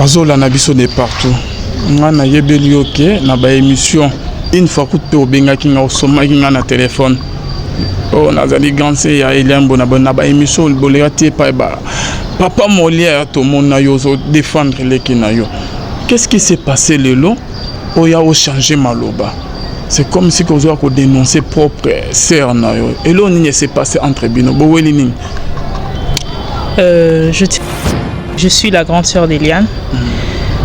bazola na biso de partout ngana yebeli oke na ba émission une fois que tu obenga kinga osoma kinga na téléphone oh nazali ganse ya Eliane na ba émission bolega tie pa ba papa Molière to mona yo zo défendre les kinayo. Qu'est-ce qui s'est passé le long oya o changer maloba? C'est comme si qu'on a dénoncé propre sœur na yo. Et là on s'est passé entre bino boweli ning. Je suis la grande sœur d'Eliane.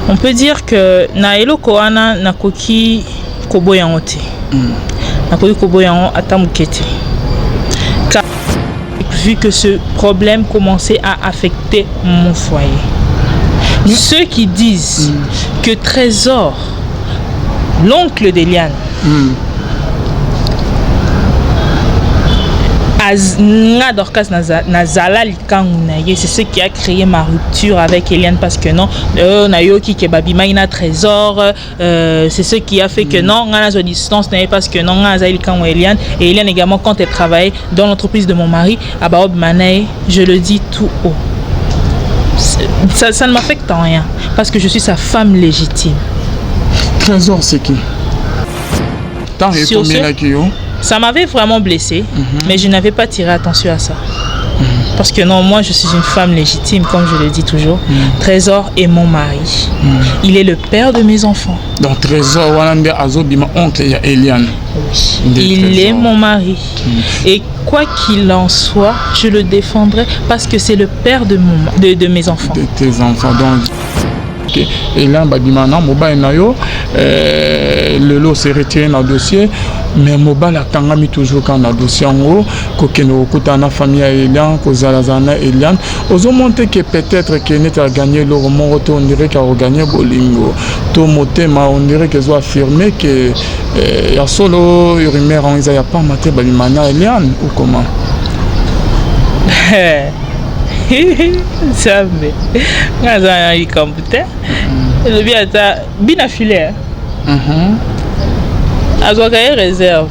On peut dire que Naelo Koana Nakoki Koboyangote. Nakoki Koboyango Atamukete. Car vu que ce problème commençait à affecter mon foyer. Ceux qui disent que Trésor, l'oncle d'Eliane, c'est ce qui a créé ma rupture avec Eliane parce que non, Trésor, c'est ce qui a fait que non, on a une distance parce que non, Eliane et Eliane également quand elle travaillait dans l'entreprise de mon mari à Baob Manaï, je le dis tout haut. Ça ne m'affecte en rien parce que je suis sa femme légitime. Trésor, c'est qui? Ça m'avait vraiment blessé, mais je n'avais pas tiré attention à ça. Parce que non, moi je suis une femme légitime, comme je le dis toujours. Trésor est mon mari. Il est le père de mes enfants. Donc Trésor, oncle Eliane. Il est mon mari. Et quoi qu'il en soit, je le défendrai parce que c'est le père de mes enfants. De tes enfants, donc. Et là, Babimana, Moba Nayo, le lot s'est retiré dans le dossier, mais Moba l'a mis toujours dans le dossier en haut, Kokeno Kutana famille Eliane, Kozalazana Eliane. Aux monté que peut-être qu'il n'est pas gagné le roman, on dirait qu'il a gagné Bolingo. Tout motema, on dirait qu'ils ont affirmé que il y a solo rumeur, il n'y a pas maté Babimana Eliane ou comment? Ça me il computer le bien bien affilé réserve.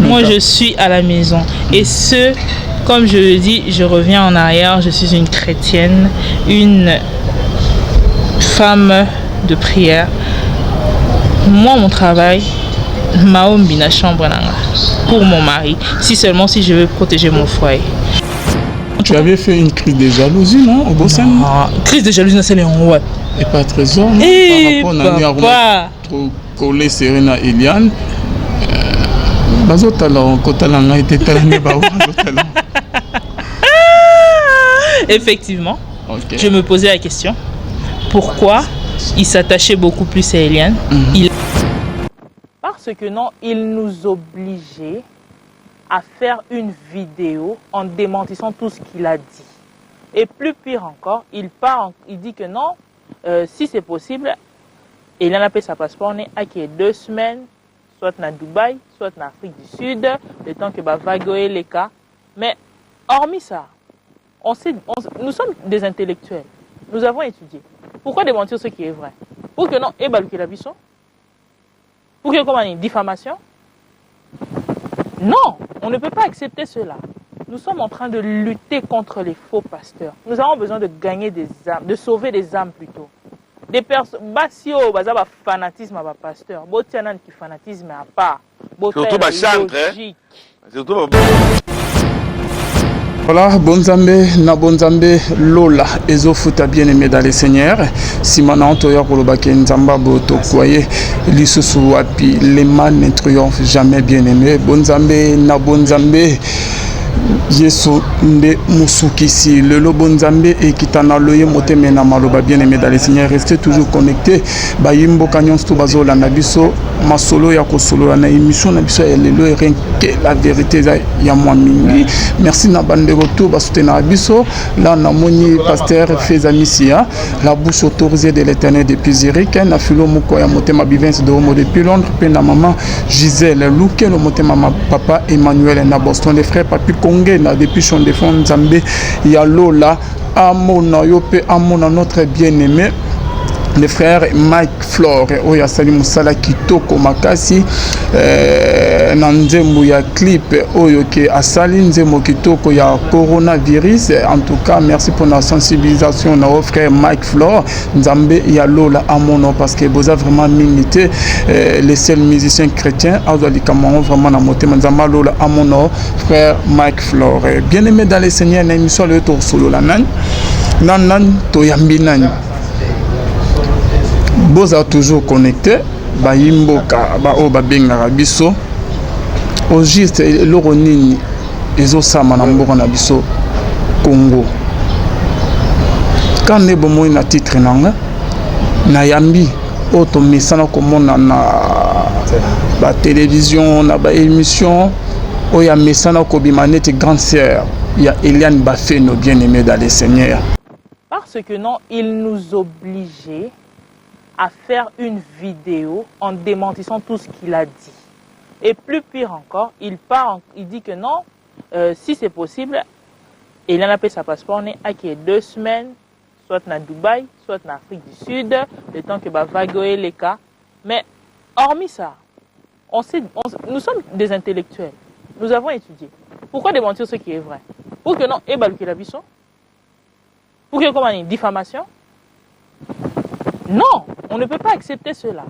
Moi je suis à la maison et comme je le dis, je reviens en arrière, je suis une chrétienne, une femme de prière. Moi mon travail Maombi na chambre pour mon mari, si je veux protéger mon foyer. Tu avais fait une crise de jalousie, non? Au Bossan? Crise de jalousie, c'est les ouais. Et pas Trésor, non? Par rapport à trop collé Serena Eliane. Effectivement, je me posais la question pourquoi il s'attachait beaucoup plus à Eliane. Parce que non, il nous obligeait à faire une vidéo en démentissant tout ce qu'il a dit. Et plus pire encore, il dit que non, si c'est possible, Eliane a fait sa passeport, on est à 2 semaines, soit dans Dubaï, soit en Afrique du Sud, le temps que va vaguer les cas. Mais hormis ça, nous sommes des intellectuels, nous avons étudié. Pourquoi démentir ce qui est vrai? Pour que non, la bisson. Pour que comment une diffamation? Non, on ne peut pas accepter cela. Nous sommes en train de lutter contre les faux pasteurs. Nous avons besoin de gagner des âmes, de sauver des âmes plutôt. Des personnes, si on a un fanatisme à pasteur, si on a un fanatisme à part, surtout ma chantre, surtout voilà, Bonzambe, na Bonzambe, Lola, Ezofuta bien-aimé dans les seigneurs. Simana Antoya Kolobake Nzamba Boto Koye, Lissusu Wapi, les mal ne triomphent jamais bien-aimé. Bonzambe, na Bonzambe. Yesu nde musukisi le Bonzambe et kitana loye moteme na maloba bien-aimé dans les seigneurs, restez toujours connectés. Bayimbo kanyon sto bazola na biso masolo ya kosolo na émission na biso ya lelo renke la vérité ya moi mingi. Merci na bande retour basoutenir biso là na moni pasteur Fezamisia la bouche autorisée de l'Éternel depuis Zurich na filo moko ya motema bivence de homo depuis Londres pe na maman Gisèle Luke le motema ma papa Emmanuel na Boston les frères papi Congé na depuis son défense Nzambe ya Lola amona yo pe amona notre bien-aimé le frère Mike Flore oyo asali musala kitoko makasi na nzembo ya clip oyo ke asali nzembo kitoko ya coronavirus. En tout cas, merci pour la sensibilisation na au frère Mike Flore nzambe ya lola amono parce que boza vraiment minité les seuls musiciens chrétiens azali kamon vraiment na motema nzamba lola amono frère Mike Flore. Bien aimé dans les seigneurs na émission le tour solo la nan to yambi nan boza toujours connecté ba yimboka ba o ba benga biso au juste eloko nini ezosama na mboka na biso Congo quand ne bomo na titre nanga na yambi auto misana komona na ba télévision na ba émission o ya misana ko bimanete grande sœur ya Eliane Bafeno bien aimé dans les seigneurs parce que non il nous obligeait à faire une vidéo en démentissant tout ce qu'il a dit. Et plus pire encore, il dit que non, si c'est possible, il en a payé sa passeport, on est à 2 semaines, soit dans Dubaï, soit en Afrique du Sud, le temps que va vaguer les cas. Mais hormis ça, nous sommes des intellectuels, nous avons étudié. Pourquoi démentir ce qui est vrai? Pour que non, et baluki la biso? Pour que comment une diffamation? Non, on ne peut pas accepter cela.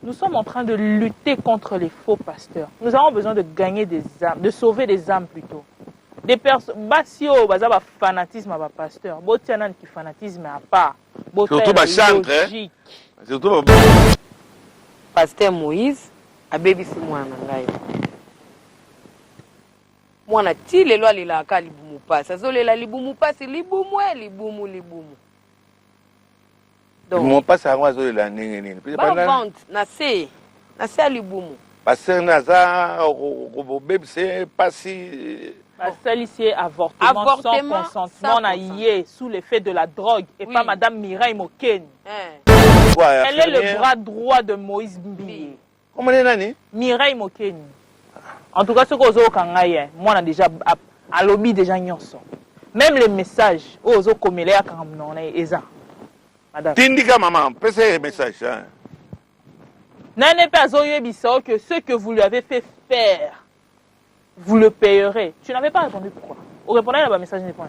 Nous sommes en train de lutter contre les faux pasteurs. Nous avons besoin de gagner des âmes, de sauver des âmes plutôt. Des personnes, si on a un fanatisme à pasteur, si on a un fanatisme à part, surtout ma chantre, surtout Pasteur Moïse a bébi si moi nangai. Moi na ti le loi lila ka libumu pas. Ça zo lela libumu pas libumu libumu. Donc mon pas ça moi zo lela nini. Ba vente na se libumu. Pasteur naza ko bébi c'est pas si Salicier avortement sans consentement na yé sous l'effet de la drogue et pas madame Mireille Mokeni. Elle est le bras droit de Moïse Mbi. Comment est nani? Mireille Mokeni. En tout cas, ce que vous avez moi on a déjà à lobby déjà nyonso. Même les messages aux comme les akamnon eza. Madame. Tindika maman, passez message hein. N'est pas biso que ce que vous lui avez fait faire vous le payerez. Tu n'avais pas répondu pourquoi? Vous répondez à un message n'est pas.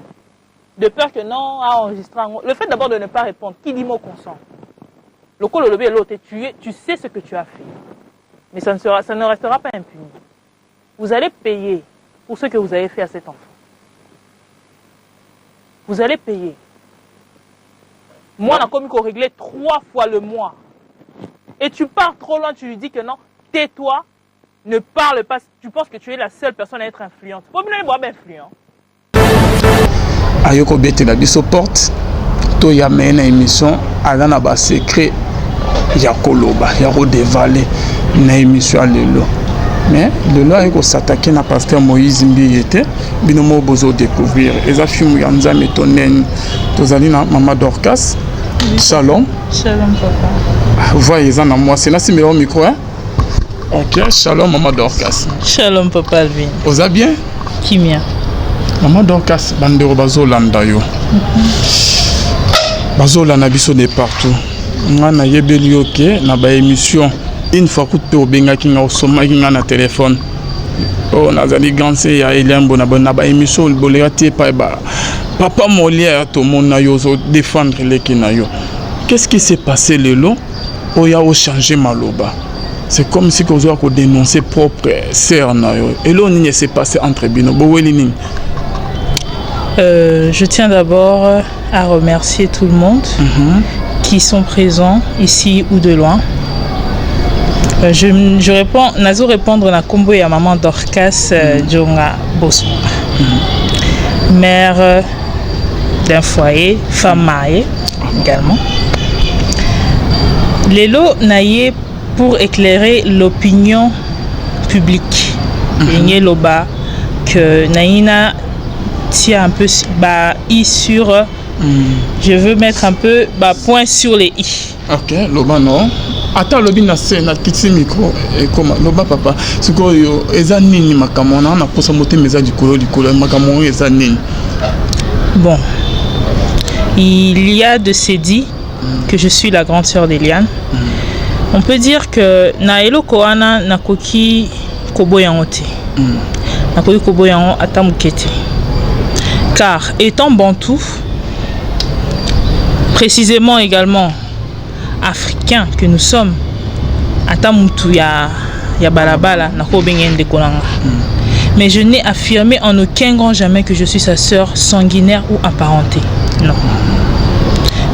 De peur que non à enregistrer. Le fait d'abord de ne pas répondre, qui dit mot consent? Le coup le lobby est l'autre, tu sais ce que tu as fait. Mais ça ne restera pas impuni. Vous allez payer pour ce que vous avez fait à cet enfant. Vous allez payer. Moi, on a commis qu'on réglait 3 fois le mois. Et tu pars trop loin, tu lui dis que non, tais-toi, ne parle pas. Tu penses que tu es la seule personne à être influente. Faut bien être influent. Ayoko bete la biso porte. To ya mena émission alana ba secret ya koloba ya redévaler na émission lelo. Mais le loi est s'attaquer na pasteur Moïse Mbiete binomo bozo découvrir eza film ya nzambe tonen tozali na Maman Dorcas. Shalom. Shalom papa. Voyez ça na moi c'est là c'est au micro hein. OK, shalom Maman Dorcas. Shalom papa Alvin. Oza bien? Kimia. Maman Dorcas bandero bazolanda yo. Bazolanda biso de partout. Ngana yebeli yoke na ba émission une fois que tu benga kinga osoma kinga na téléphone oh nazali ganse ya Eliane na ba émission boléa tie pa ba papa Molière to mona yo zo défendre les kinayo. Qu'est-ce qui s'est passé le long oya o changer maloba? C'est comme si qu'on doit dénoncer propre sœur na yo. Et là on s'est passé entre bino boweli. Je tiens d'abord à remercier tout le monde qui sont présents ici ou de loin. Je réponds, Nazo répondre na combo ya Maman Dorcas Djonga Bosso. Mère d'un foyer, femme mariée également. Lélo naïe pour éclairer l'opinion publique. Yé loba que naïna tient un peu i sur. Je veux mettre un peu point sur les i. OK, loba non. Attends lobi na scène petit micro et comme loba papa ce que yo eza nini makamona na posa moté meza du kolo makamona eza nini. Bon. Il y a de ces dits que je suis la grande sœur d'Eliane. On peut dire que na eloko wana nakoki koboyango te. Nakoki koboyango ata muke te. Car étant bantou, précisément également africains que nous sommes, ata mutu ya balabala nako bengende kolanga. Mais je n'ai affirmé en aucun grand jamais que je suis sa sœur sanguinaire ou apparentée. Non.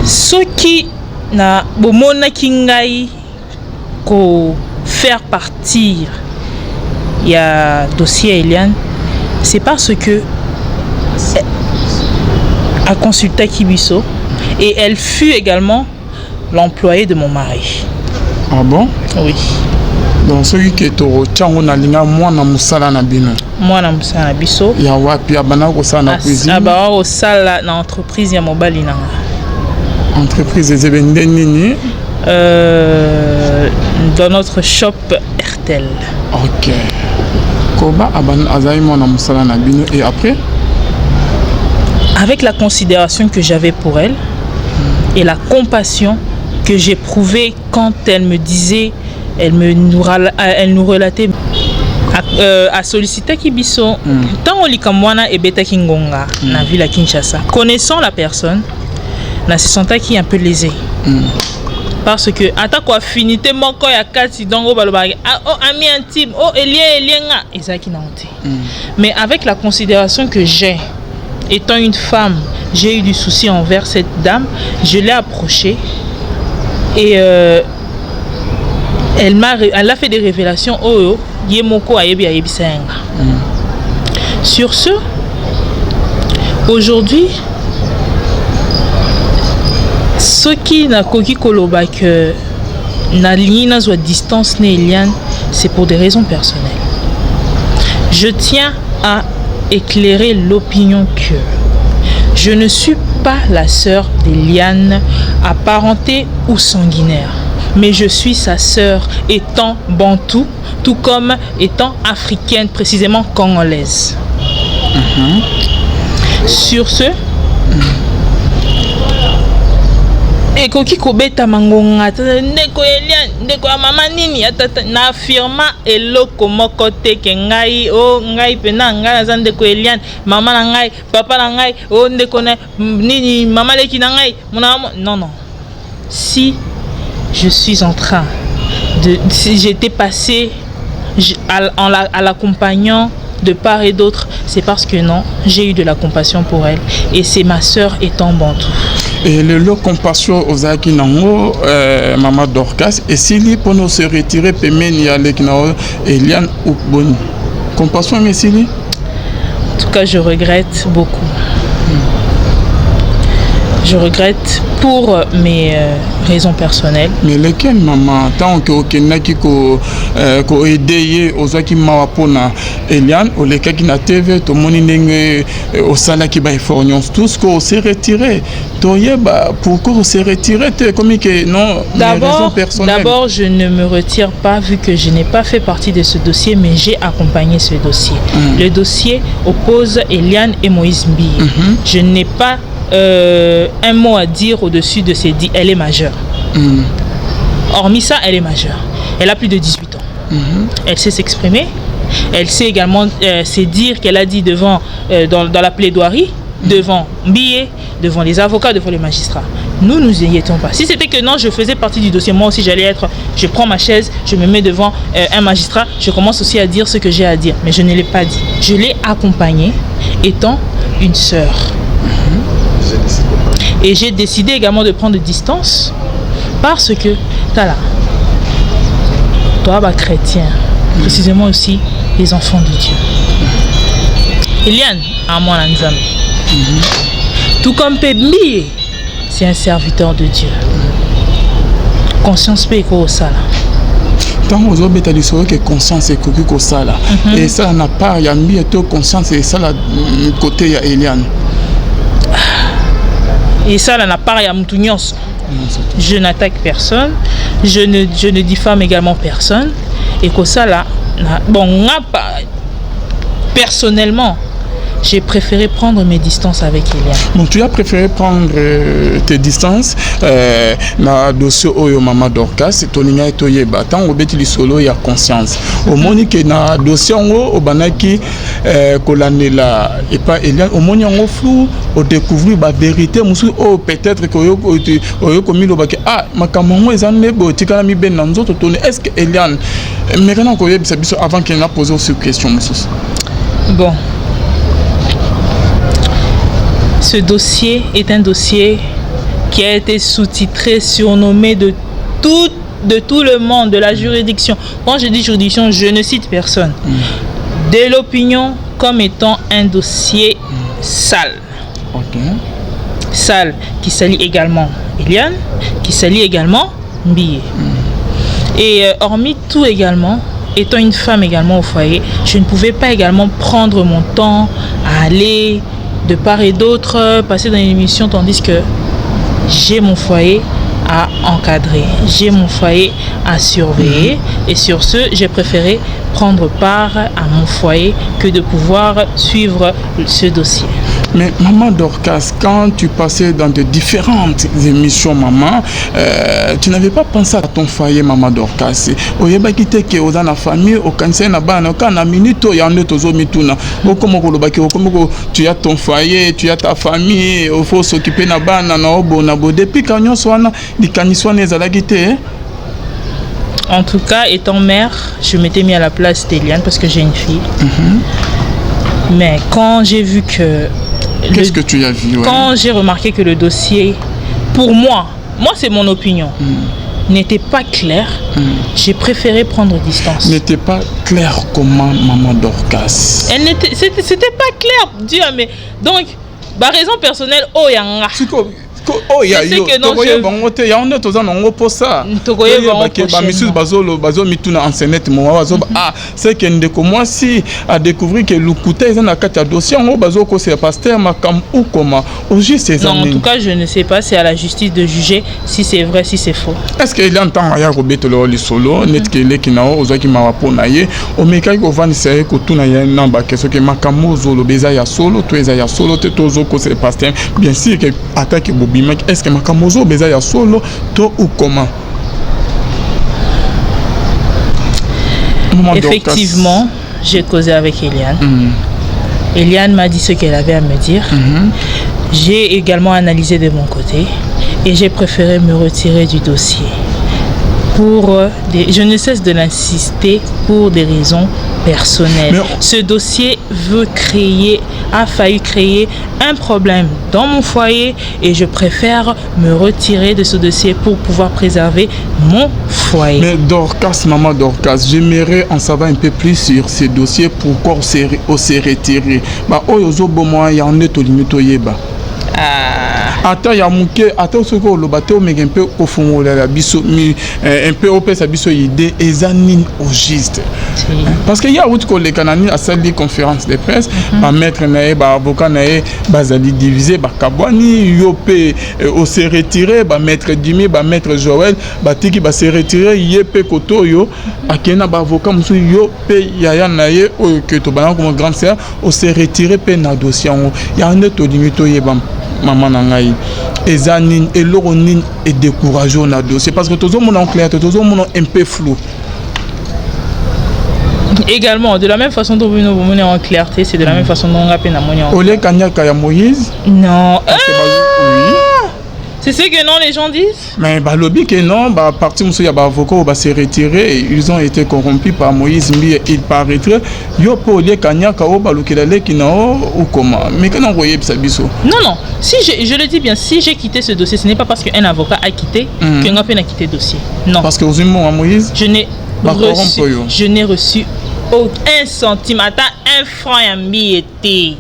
Ce qui na bomona kingai ko faire partir ya dossier Eliane, c'est parce que a consulté Kibiso et elle fut également l'employé de mon mari. Ah bon? Oui. Donc celui qui est au Tchango na linga mwana musala na bino. Mwana musala na biso. Ya wapi abana ko sala na cuisine. Aba ko sala na entreprise ya mobali nanga. Entreprise ezebende nini? Dans notre shop RTL. OK. Koba abana azai mwana musala na bino et après avec la considération que j'avais pour elle et la compassion que j'éprouvais quand elle me disait, elle nous relatait à solliciter Kibiso. Tant on lit comme moi et Beta Kingonga, na ville à Kinshasa. Connaissant la personne, na se sentait qui un peu lésé. Parce que ata ko affinité moko ya kati dongo balobaki oh ami intime oh elienga ezaki na honte. Mais avec la considération que j'ai étant une femme, j'ai eu du souci envers cette dame, je l'ai approchée et elle a fait des révélations. Oh, yemoko ayebi ayebisenga. Sur ce, aujourd'hui, ce qui n'a koki koloba que na ligne na zo distance ne Eliane, c'est pour des raisons personnelles. Je tiens à éclairer l'opinion que je ne suis pas la sœur d'Eliane, apparentée ou sanguinaire, mais je suis sa sœur étant bantou, tout comme étant africaine, précisément congolaise. Sur ce, ekoki kobeta mangonga ndeko Eliane ndeko ya mama nini na affirma eloko moko te ke ngai o ngai pena ngai aza ndeko Eliane mama na ngai papa na ngai o ndeko na nini mama leki na ngai non. Si je suis en train de si j'étais passé à l'accompagnant de part et d'autre, c'est parce que non, j'ai eu de la compassion pour elle et c'est ma sœur étant bantou. Et le compassion aux Akinango, Maman Dorcas, et s'il pour nous se retirer, Pemeni à l'Ekinao, Eliane ou Boni. Compassion, mais s'il En tout cas, je regrette beaucoup. Je regrette pour mes raisons personnelles. Mais lesquelles, maman, tant que Okenaki ko aider aux qui mawapona Eliane ou lesquels qui n'a TV, tout le monde n'est au salaire qui va fornions tous qu'on s'est retiré. Pourquoi on s'est retiré comme que non, raisons personnelles. D'abord, je ne me retire pas vu que je n'ai pas fait partie de ce dossier, mais j'ai accompagné ce dossier. Le dossier oppose Eliane et Moïse Mbiye. Je n'ai pas un mot à dire au-dessus de ces dits. Elle est majeure. Hormis ça, elle est majeure. Elle a plus de 18 ans. Elle sait s'exprimer. Elle sait également c'est dire qu'elle a dit devant dans la plaidoirie, devant Mbiye, devant les avocats, devant les magistrats. Nous n'y étions pas. Si c'était que non, je faisais partie du dossier, moi aussi j'allais être, je prends ma chaise, je me mets devant un magistrat, je commence aussi à dire ce que j'ai à dire. Mais je ne l'ai pas dit. Je l'ai accompagnée étant une sœur. Et j'ai décidé également de prendre distance parce que, tala, toi, chrétien, précisément aussi les enfants de Dieu. Eliane, à moi, l'anzam. Tout comme Mbiye, c'est un serviteur de Dieu. Conscience péco au sala. Tant aux autres bêta du soleil que conscience est cocu au sala. Et ça n'a pas, il y a Mbiye tout conscience et ça là côté il y a Eliane. Et ça n'a pas rien à je n'attaque personne, je ne diffame également personne. Et que ça là, bon, personnellement, j'ai préféré prendre mes distances avec Eliane. Donc tu as préféré prendre tes distances na dossier oyo Maman Dorcas toninga toyeba tant obeti lisolo ya conscience au moni que na dossier ngo obanaki kolanela et pas Eliane au moni ngo flou au découvrir ba vérité musu o peut-être que oyo komi lobaki ah makamongo ezane botika na mi ben na nzoto toni est-ce que Eliane mais quand on yebisa biso avant qu'il n'a posé cette question musu. Bon, ce dossier est un dossier qui a été sous-titré, surnommé de tout le monde, de la juridiction. Quand je dis juridiction, je ne cite personne. De l'opinion comme étant un dossier sale. Okay. Sale, qui salit également Eliane, qui salit également Mbiye. Et hormis tout également, étant une femme également au foyer, je ne pouvais pas également prendre mon temps à aller de part et d'autre, passer dans une émission, tandis que j'ai mon foyer à encadrer, j'ai mon foyer à surveiller. Et sur ce, j'ai préféré prendre part à mon foyer que de pouvoir suivre ce dossier. Mais Maman Dorcas, quand tu passais dans de différentes émissions, maman, tu n'avais pas pensé à ton foyer, Maman Dorcas. Au yebaki te ke dans la famille, au cancer na bana, au kana minute, il y a un autre mituna. Au comme tu as ton foyer, tu as ta famille, il faut s'occuper na bana na obo na bo. Depuis quand on soit na, di kaniswa nezalaki te. En tout cas, étant mère, je m'étais mis à la place d'Eliane parce que j'ai une fille. Mais quand j'ai vu que... Qu'est-ce que tu as vu? Quand j'ai remarqué que le dossier, pour moi c'est mon opinion, n'était pas clair, j'ai préféré prendre distance. N'était pas clair comment Maman Dorcas? C'était pas clair, Dieu, mais donc, ma raison personnelle, oh yanga. Oh, il y a eu c'est que moi si à découvrir que Lukuta est dans le dossier c'est pasteur Makam ou comment au juste ces non, en tout cas je ne sais pas, c'est à la justice de juger si c'est vrai, si c'est faux. Est-ce qu'il y a un temps à Roberto le solo net que les kinao ozaki mawaponaye o mekai ko vani c'est ko tuna ya namba que ce que Makamo zolo beza ya solo to eza ya solo te tozo ko c'est pasteur bien sûr que attaque est-ce que Makamozo beza ya solo to ou comment? Effectivement, j'ai causé avec Eliane. Eliane m'a dit ce qu'elle avait à me dire. J'ai également analysé de mon côté et j'ai préféré me retirer du dossier. Je ne cesse de l'insister pour des raisons personnelles. Ce dossier a failli créer un problème dans mon foyer et je préfère me retirer de ce dossier pour pouvoir préserver mon foyer. Mais Dorcas, Maman Dorcas, j'aimerais en savoir un peu plus sur ces dossiers. Pourquoi on s'est retiré? Il y en a attends, il y a attends ce que le bateau mais un peu au fond la biso un peu au pèse biso idée examine au juste parce que il y a autre collègue canani à salle de conférence de presse ba maître naé ba avocat naé bazali divisé ba kabwani yopé au se retirer ba maître Dimi ba maître Joël ba tiki ba se retirer yepé koto yo akena ba avocat musu yopé yaya naé o que to bana comme grand sœur au se retirer pe na dossier il y a un autre limito yebam Maman nangai ezanine et l'oronine est découragé on a dossier parce que tout le monde en clair tout le monde un peu flou. Également, de la même façon dont vous en clarté, c'est de la même façon dont on rappelle à mon Olé Kanyaka ya Moïse? Non. C'est ce que non les gens disent. Mais bah lobby que non, bah parti monsieur yaba avocat va se retirer et ils ont été corrompus par Moïse Mbiye il paraîtrait yo po Olé Kanyaka o balukela qui non ou comment. Mais quand on voyait ça biso. Non, si je le dis bien, si j'ai quitté ce dossier, ce n'est pas parce qu'un avocat a quitté qu'un a quitté le dossier. Non. Parce que aux humains à Moïse. Je n'ai reçu aucun centime, attends 1 franc et Mbiye été.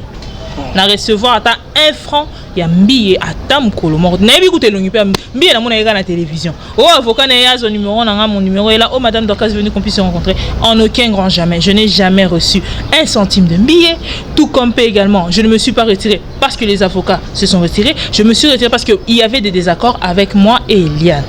Na recevoir attends 1 franc ya Mbiye atam kolomor na bi kuté longi pe Mbiye na mona na télévision oh avocat na ya son numéro na mon numéro est là oh madame Dorcas venue qu'on puisse se rencontrer en aucun grand jamais je n'ai jamais reçu 1 centime de Mbiye tout comme paie également je ne me suis pas retiré parce que les avocats se sont retirés je me suis retiré parce que il y avait des désaccords avec moi et Eliane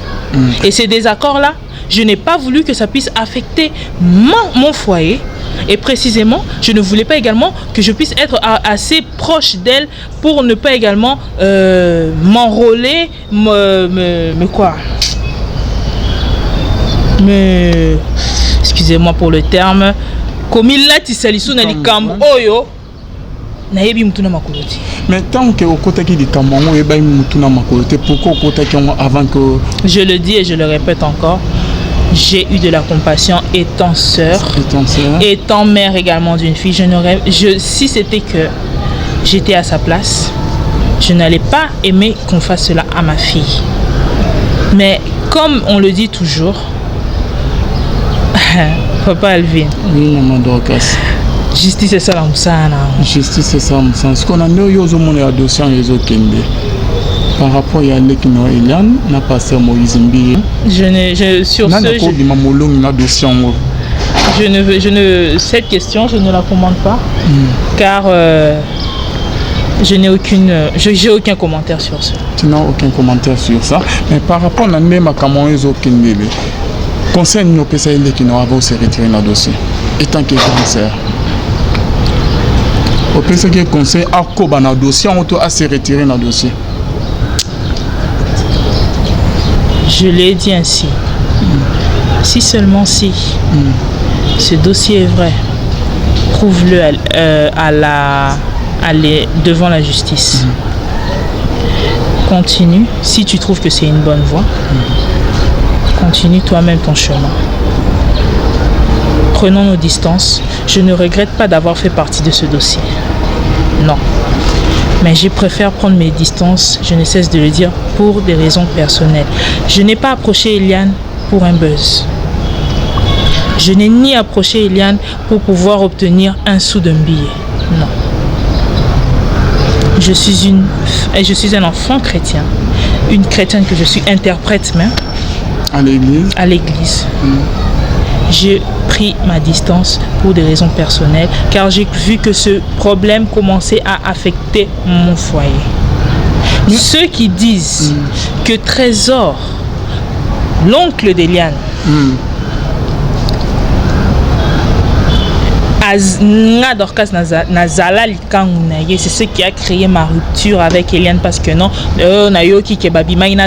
et ces désaccords là je n'ai pas voulu que ça puisse affecter mon foyer Et précisément, je ne voulais pas également que je puisse être assez proche d'elle pour ne pas également m'enrôler, excusez-moi pour le terme, comme il l'a tissalisou na likambo oyo na yebi mutuna makoloti. Mais tant que au côté qui dit kamongo et ba mutuna makoloti, pourquoi au côté qui avant que je le dis et je le répète encore, j'ai eu de la compassion étant sœur, étant mère également d'une fille. Si c'était que j'étais à sa place, je n'allais pas aimer qu'on fasse cela à ma fille. Mais comme on le dit toujours, Papa Alvin. Oui, maman Dorcas. Justice c'est ça la moussana. Justice c'est ça moussana. Ce qu'on a nous yozo mon adoption yozo kende. Par rapport à l'Ekino Eliane, n'a passé Moïse Mbi. Cette question, je ne la commande pas, car j'ai aucun commentaire sur ça. Tu n'as aucun commentaire sur ça. Mais par rapport à même Kamoïse Okindele, conseil nous peut savoir qui nous avons se retirer dans le dossier. Étant que cancer. Au peut que conseil à Koba dans le dossier, on doit se retirer dans le dossier. Je l'ai dit ainsi. Si seulement si ce dossier est vrai, prouve-le devant la justice. Continue. Si tu trouves que c'est une bonne voie, continue toi-même ton chemin. Prenons nos distances. Je ne regrette pas d'avoir fait partie de ce dossier. Non. Mais je préfère prendre mes distances, je ne cesse de le dire, pour des raisons personnelles. Je n'ai pas approché Eliane pour un buzz. Je n'ai ni approché Eliane pour pouvoir obtenir un sou d'un billet. Non. Je suis un enfant chrétien. Une chrétienne que je suis interprète même. À l'église. À l'église. J'ai pris ma distance pour des raisons personnelles car j'ai vu que ce problème commençait à affecter mon foyer. Ceux qui disent que Trésor, l'oncle d'Eliane, c'est ce qui a créé ma rupture avec Eliane parce que non,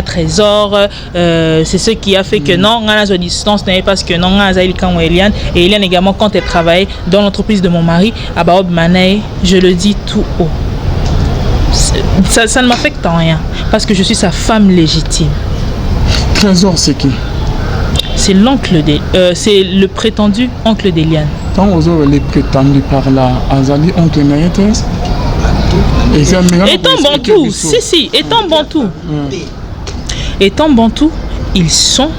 Trésor, c'est ce qui a fait que non, on a une distance parce que non, Eliane et Eliane également quand elle travaillait dans l'entreprise de mon mari à Baob Manaï, je le dis tout haut. Ça ne m'affecte en rien parce que je suis sa femme légitime. Trésor, c'est qui? C'est c'est le prétendu oncle d'Eliane. Quand vous aurez les prétendus par là, Azali, oncle Naïtes. Étant bantou, si, étant bantou. Étant bantou, ils sont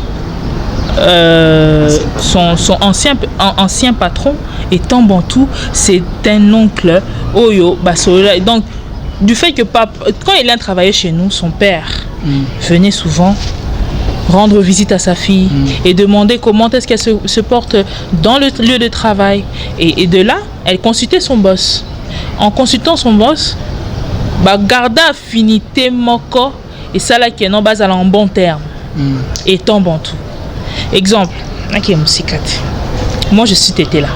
son ancien patron. Étant bantou, c'est un oncle Oyo Basola. Donc, du fait que quand Eliane travaillait chez nous, son père venait souvent rendre visite à sa fille et demander comment est-ce qu'elle se porte dans le lieu de travail. Et de là, elle consultait son boss. En consultant son boss, garda affinité moko et ça là qui est non bas en bon terme. Étant bantou. Exemple, moi je suis tété là.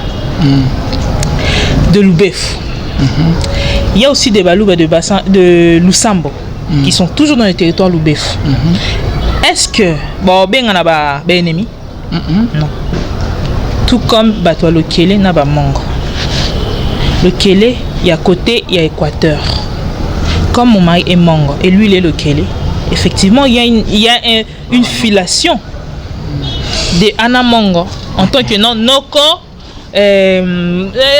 De Loubef. Il y a aussi des balouba de Lusambo qui sont toujours dans le territoire Loubef. Est-ce que ben on a ben ennemi? Non. Tout comme Batoa Lokele n'a pas Mongo. Lokele, il y a côté, il y a Équateur. Comme mon mari est Mongo et lui il est Lokele, effectivement il y a une filation de Anna Mongo en tant que non Noko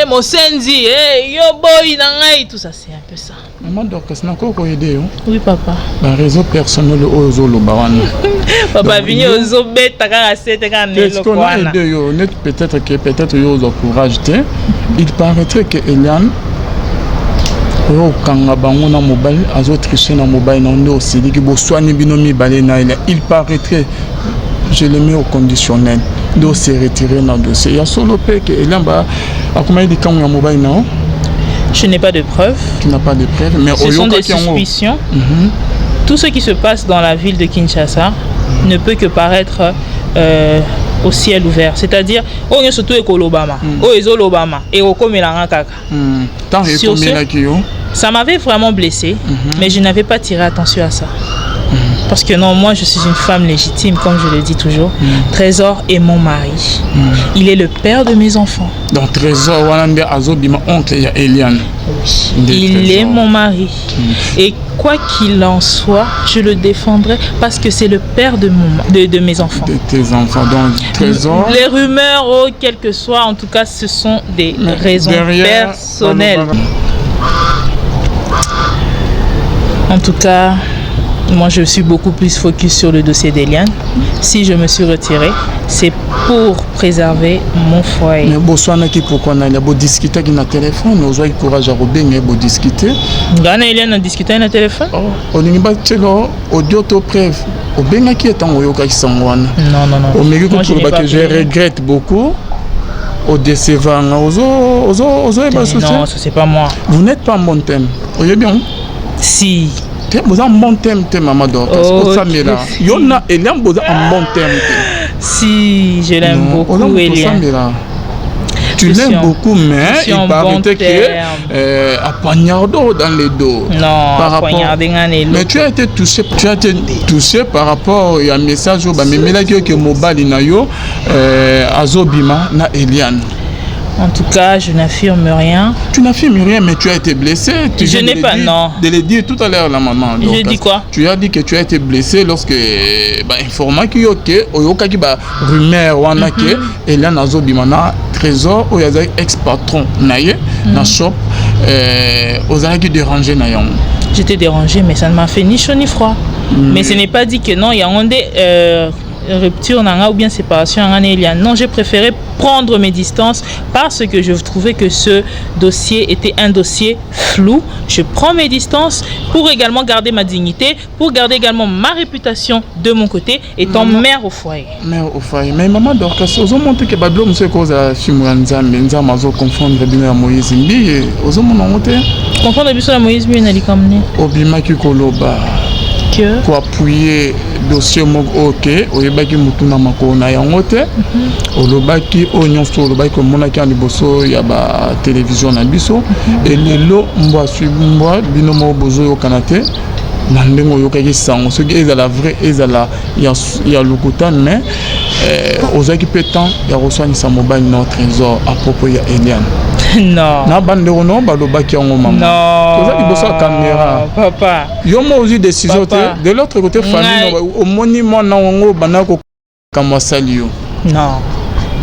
Mosenzi, yo boy nangai, tout ça c'est un peu ça. Maman Dorcas n'a pas aidé. Oui papa. La réseau personnel au Zolo Bawan. Papa vini au Zobet taka sete kana lokwana. Peut-être yo au courage te. Il paraîtrait que Eliane au kanga bango na mobile azo tricher na mobile na ndo aussi ki bo soigner binomi balé na il paraîtrait je le mets au conditionnel de se retirer dans le dossier. Il y a solo que Eliane a combien de temps mobile non? Je n'ai pas de preuves. Tu n'as pas de preuves, mais ce sont des suspicions. Tout ce qui se passe dans la ville de Kinshasa ne peut que paraître au ciel ouvert. C'est-à-dire, on est surtout avec l'Obama, l'Obama, et au Komelanga Kaka. Sur ce, ça m'avait vraiment blessé, mais je n'avais pas tiré attention à ça. Parce que non, moi je suis une femme légitime, comme je le dis toujours. Trésor est mon mari. Il est le père de mes enfants. Donc Trésor, mon oncle Eliane. Il est mon mari. Et quoi qu'il en soit, je le défendrai parce que c'est le père de mes enfants. De tes enfants, donc Trésor. Les rumeurs, quel que soit, en tout cas, ce sont des raisons personnelles. En tout cas, moi je suis beaucoup plus focus sur le dossier d'Eliane. Si je me suis retirée, c'est pour préserver mon foyer. Mais Botswana qui pourquoi on a discuté avec un téléphone, on a eu courage à Robin et discuter. Gana Eliane a discuté avec un téléphone. On a dit audio to preuve. Obenga qui est en Oyoka qui s'envoie. Non. Je regrette beaucoup. Au décevant, non, ça c'est pas moi. Vous n'êtes pas en bon thème. Vous voyez bien? Si. Vous avez un bon thème, maman Dorcas. Il y en a, Eliane, vous avez un bon thème. Si, je l'aime beaucoup, Eliane. Tu l'aimes beaucoup, mais il paraît que à poignardo dans les dos. Non, à poignarder dans les dos. Mais tu as été touché par rapport à un message que Mobali Nayo Azobima na Eliane. En tout cas, je n'affirme rien. Tu n'affirmes rien, mais tu as été blessé. Je n'ai pas, non. De le dire tout à l'heure, la maman. J'ai dit quoi? Tu as dit que tu as été blessé lorsque information qui est ok, qui va rumeur ou en a que Eliane Azobimana Trésor ou yaza ex-patron naye na shop aux qui dérangé nayon. J'étais dérangé, mais ça ne m'a fait ni chaud ni froid. Mais ce n'est pas dit que non, il y a un des rupture ou bien séparation en Eliane. Non, j'ai préféré prendre mes distances parce que je trouvais que ce dossier était un dossier flou. Je prends mes distances pour également garder ma dignité, pour garder également ma réputation de mon côté, étant mère au foyer. Mère au foyer. Mais maman Dorcas, vous avez montré que Babylon monsieur cause à Chimuanzambe, Nzamazo confondre bien Moïse Mbi et vous avez montré confondre bien Moïse Mbi na likamne. Obima ki koloba. Pour appuyer dossier ok oyebaki mutuna makona yango te olobaki onyonso olobaki monaki en liboso ya ba télévision na biso et lelo mbwa suibwa bino mo bozo yokana te na ndengo yokaki sango soki ezala vrai ezala ya lokuta mais ozaki pe temps ya resoignisa mobile no Trésor à propos ya Eliane. Non. Na bande ono balobaki yango maman. Non. Ozaki boso caméra. Papa. Yo mo aussi décision de l'autre côté famille au monument na ngo banako kamasali yo. Non.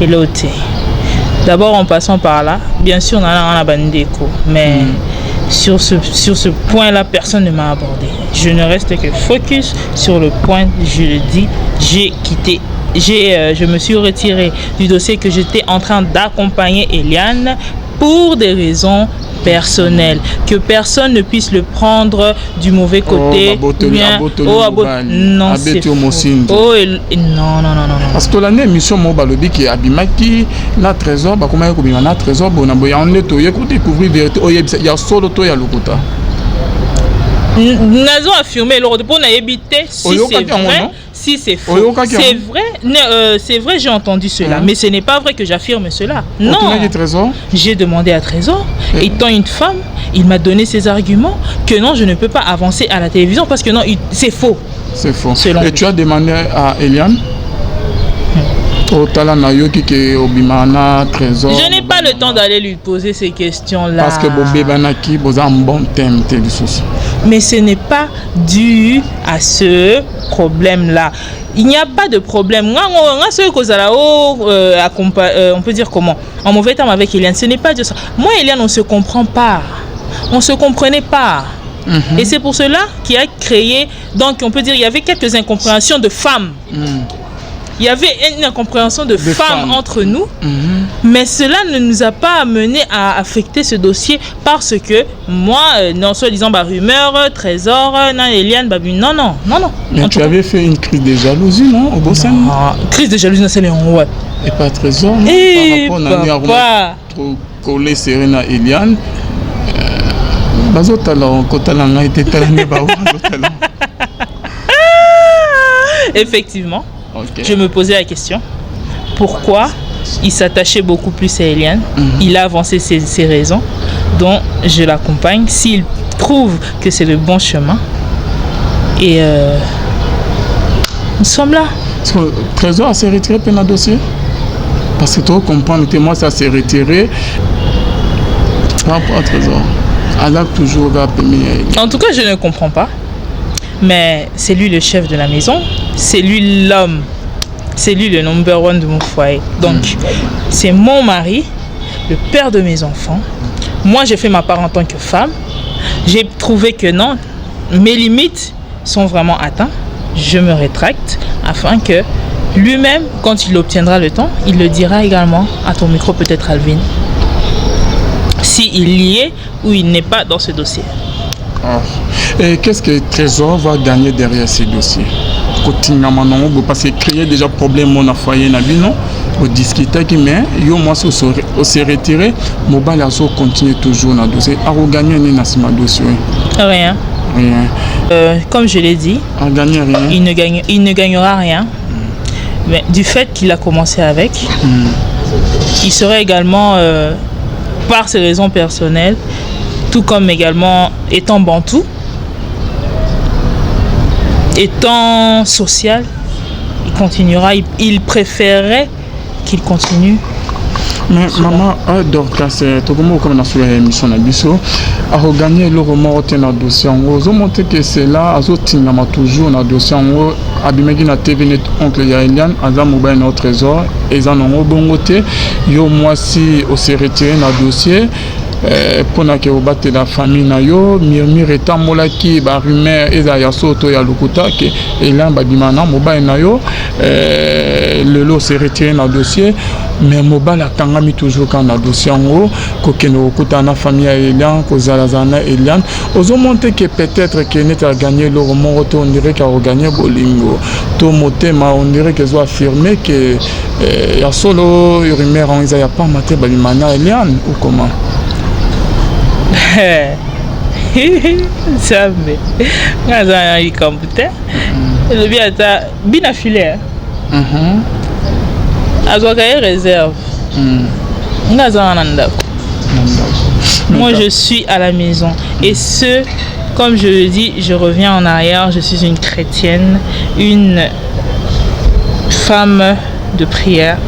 Elote. D'abord en passant par là, bien sûr on a la bandeko, mais sur ce point-là personne ne m'a abordé. Je ne reste que focus sur le point, je le dis, j'ai quitté je me suis retiré du dossier que j'étais en train d'accompagner Eliane pour des raisons personnelles, que personne ne puisse le prendre du mauvais côté. Non, c'est faux. Non. Parce que l'année mission Mobalobi qui abimaki na Trésor, bah comment il na Trésor, bon on est toyé pour découvrir vérité. Il y a solo toya lokuta. Nous avons affirmé lors de pour n'habiter si c'est vrai. Si c'est faux, c'est vrai, j'ai entendu cela, mais ce n'est pas vrai que j'affirme cela. Non, j'ai demandé à Trésor, étant une femme, il m'a donné ses arguments que non, je ne peux pas avancer à la télévision parce que non, c'est faux. C'est faux. Et tu as demandé à Eliane? Je n'ai pas le temps d'aller lui poser ces questions-là. Parce que vous avez un bon thème. Mais ce n'est pas dû à ce problème-là. Il n'y a pas de problème. On peut dire comment? En mauvais terme avec Eliane, ce n'est pas de ça. Moi et Eliane, on ne se comprend pas. On ne se comprenait pas. Et c'est pour cela qu'il a créé, donc on peut dire, il y avait quelques incompréhensions de femmes. Il y avait une incompréhension de femmes entre nous, mais cela ne nous a pas amené à affecter ce dossier parce que moi, non, soi-disant, rumeur, Trésor, Eliane, non. Mais tu avais fait une crise de jalousie, non, au Bossan? Crise de jalousie, c'est les ouais. Et pas Trésor, non? Par rapport à trop collé Serena Eliane. Effectivement. Okay. Je me posais la question, pourquoi il s'attachait beaucoup plus à Eliane. Il a avancé ses raisons, dont je l'accompagne s'il trouve que c'est le bon chemin. Et nous sommes là. Trésor s'est retiré pour le dossier. Parce que tu comprends que moi, ça s'est retiré. Par rapport à Trésor. Toujours en tout cas, je ne comprends pas. Mais c'est lui le chef de la maison. C'est lui l'homme. C'est lui le number one de mon foyer. Donc, c'est mon mari, le père de mes enfants. Moi, j'ai fait ma part en tant que femme. J'ai trouvé que non, mes limites sont vraiment atteintes. Je me rétracte afin que lui-même, quand il obtiendra le temps, il le dira également à ton micro, peut-être Alvin. S'il y est ou il n'est pas dans ce dossier. Et qu'est-ce que Trésor va gagner derrière ces dossiers? Parce que créer déjà problème dans le foyer, non? Au discuter qui mais yo moi se retirer, mobile aso continue toujours dans le dossier. A gagner dans ce dossier. Rien. Comme je l'ai dit, il ne gagnera rien. Mais du fait qu'il a commencé avec, il serait également par ses raisons personnelles, tout comme également étant bantou, étant social, il continuera, il préférerait qu'il continue. Mais maman, Dorcas, tu comme on a sur l'émission Nabiso, a regagné le roman dans le dossier en haut. Vous montrez que c'est là, à toujours dans le dossier en haut. Abimegi na TV net oncle ya Eliane, Aza mobile na trésor, et en ont bon côté. Yo moi si on s'est retiré dans le dossier. Pour que vous battez la famille na yo murmure étant molaki ba rumeur eza ya soto ya lokuta que Eliane babimana mobile na yo le lot s'est retiré dans le dossier mais mobile atangami toujours quand dans le dossier en haut que nous okuta na famille ya Eliane ko zalazana Eliane ozo monter que peut-être que net a gagné le roman on dirait qu'il a gagné bolingo to motema on dirait qu'ils ont affirmé que ya solo rumeur on ya pas maté babimana Eliane ou comment. Ça mais ngaza yi computer le bien ta bina filet azwaka réserve ngaza nanda. Moi je suis à la maison et ce comme je le dis, je reviens en arrière, je suis une chrétienne, une femme de prière.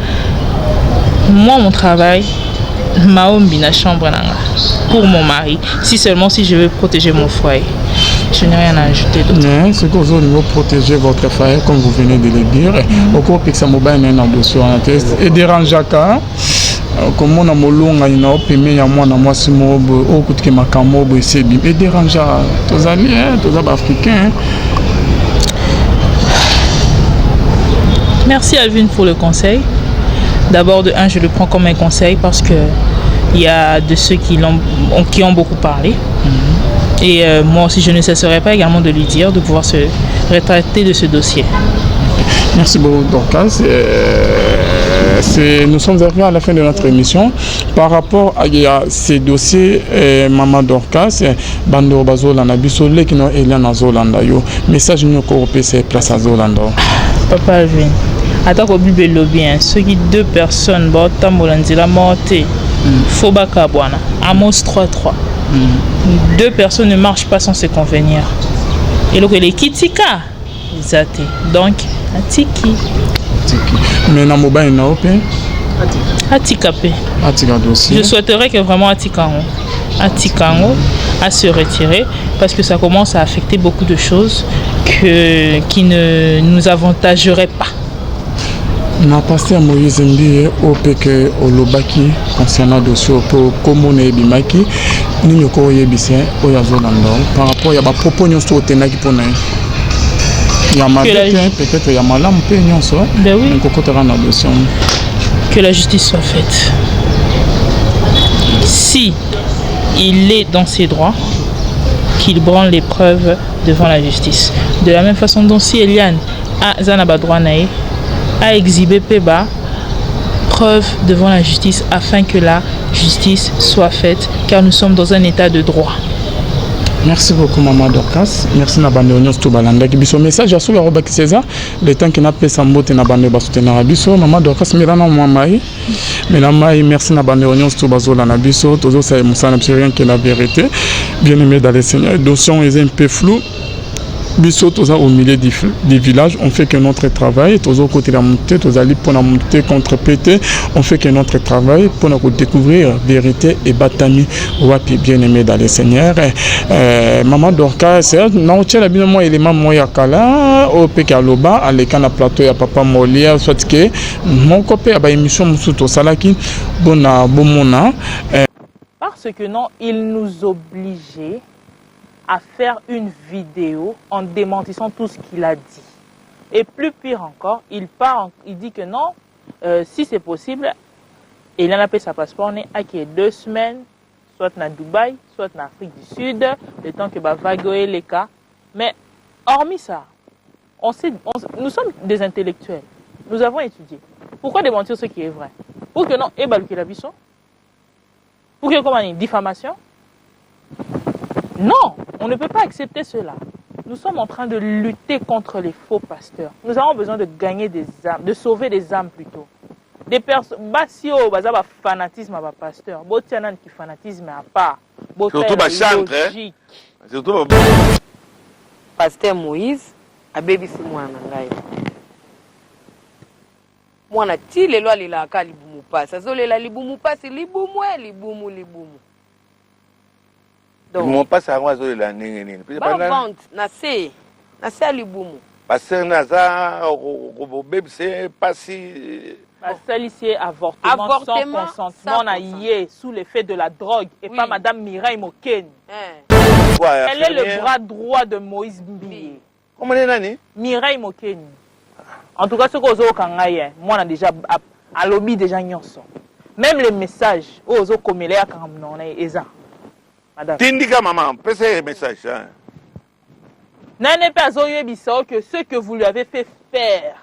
Moi mon travail Maombi na chambre pour mon mari, si seulement si je veux protéger mon foyer. Je n'ai rien à ajouter d'autre. C'est que vous allez protéger votre foyer comme vous venez de le dire. Au cours de ce mobile, il y a un dossier en test. Et dérange à comme on a molonga ina opeme ya mwana mwasi mobo okuti ke makamobo esebi et dérange tous alliés tous africains. Merci Alvin pour le conseil. D'abord de un, je le prends comme un conseil parce que il y a de ceux qui ont beaucoup parlé. Et moi aussi, je ne cesserai pas également de lui dire de pouvoir se rétracter de ce dossier. Merci beaucoup, Dorcas. Nous sommes arrivés à la fin de notre émission. Par rapport à ces dossiers, Maman Dorcas, Bando Bazolanda, Bissole qui n'ont Eliane Zolanda, yo message nous coopé c'est place à Zolanda. Papa Alvin, attends qu'au Bible lobby, ceux qui deux personnes, Botambolandila Morté. Fobaka Bwana, Amos 3.3. Deux personnes ne marchent pas sans se convenir. Et donc les kitika, zate. Donc atiki. Mais na mobile na open. Atikape. Atika dossier. Je souhaiterais que vraiment Atikango à se retirer parce que ça commence à affecter beaucoup de choses qui ne nous avantageraient pas. Na pasteur Moïse Ndiye opeke olobaki concernant dossier pour comment ebimaki nini ko yebise oyazolanda par rapport ya ba propos nyonso otenaki pona ya mabete peut-être ya malamu pe nyonso nkokotera na dossier que la justice soit faite. Si il est dans ses droits, qu'il branle les preuves devant la justice. De la même façon dont si Eliane a zanaba droit nae à exhiber Peba preuve devant la justice afin que la justice soit faite car nous sommes dans un état de droit. Merci beaucoup Maman Dorcas. Merci na bande union tout balanda ki biso message asu ya Robert César le temps que na pesa mbote na bande ba soutenir biso Maman Dorcas mirana moi mai. Mais mai merci na bande union tout bazola na biso tozo ça musana rien que la vérité. Bien aimé dans les seigneurs. Dossier est un peu flou. Biso toza au milieu des villages, on fait que notre travail, toza côté la montée, toza li pour la montée contre pété, on fait que notre travail pour nous découvrir vérité et batami wapi bien aimé dans les seigneurs. Maman Dorcas, c'est non tient la bien moi élément moya kala au Pekaloba à l'écran plateau ya papa Molia soit que mon copain a émission musuto salaki bona bomona parce que non, il nous obligeait à faire une vidéo en démentissant tout ce qu'il a dit. Et plus pire encore, il dit que non, si c'est possible, il en a payé sa passeport, on est à 2 semaines, soit à Dubaï, soit en Afrique du Sud, le temps que va vaguer les cas. Mais hormis ça, nous sommes des intellectuels, nous avons étudié. Pourquoi démentir ce qui est vrai? Pour que non, et balouké la bisson? Pour que comment une diffamation? Non, on ne peut pas accepter cela. Nous sommes en train de lutter contre les faux pasteurs. Nous avons besoin de gagner des âmes, de sauver des âmes plutôt. Des personnes, si au bazar va fanatisme à pasteur, botianan qui fanatisme à part, surtout ma chantre, surtout Pasteur Moïse a bébi si moi nangai. Moi na ti le loi lila ka libumu pas, ça zo lela libumu pas, libumu. Donc, mon pas ça moi zo la nini. Ba vente na se libumu. Parce que naza au bébé c'est pas si ici avortement sans consentement na yé sous l'effet de la drogue et pas madame Mireille Mokeni. Elle est le bras droit de Moïse Mbiye. Comment est nani? Mireille Mokeni. En tout cas ce que zo kangaye, moi on a déjà à lobby déjà nyonso. Même les messages ozo komele ya kangamno na eza. Madame. Tindika maman, passez le message. N'est pas que ce que vous lui avez fait faire,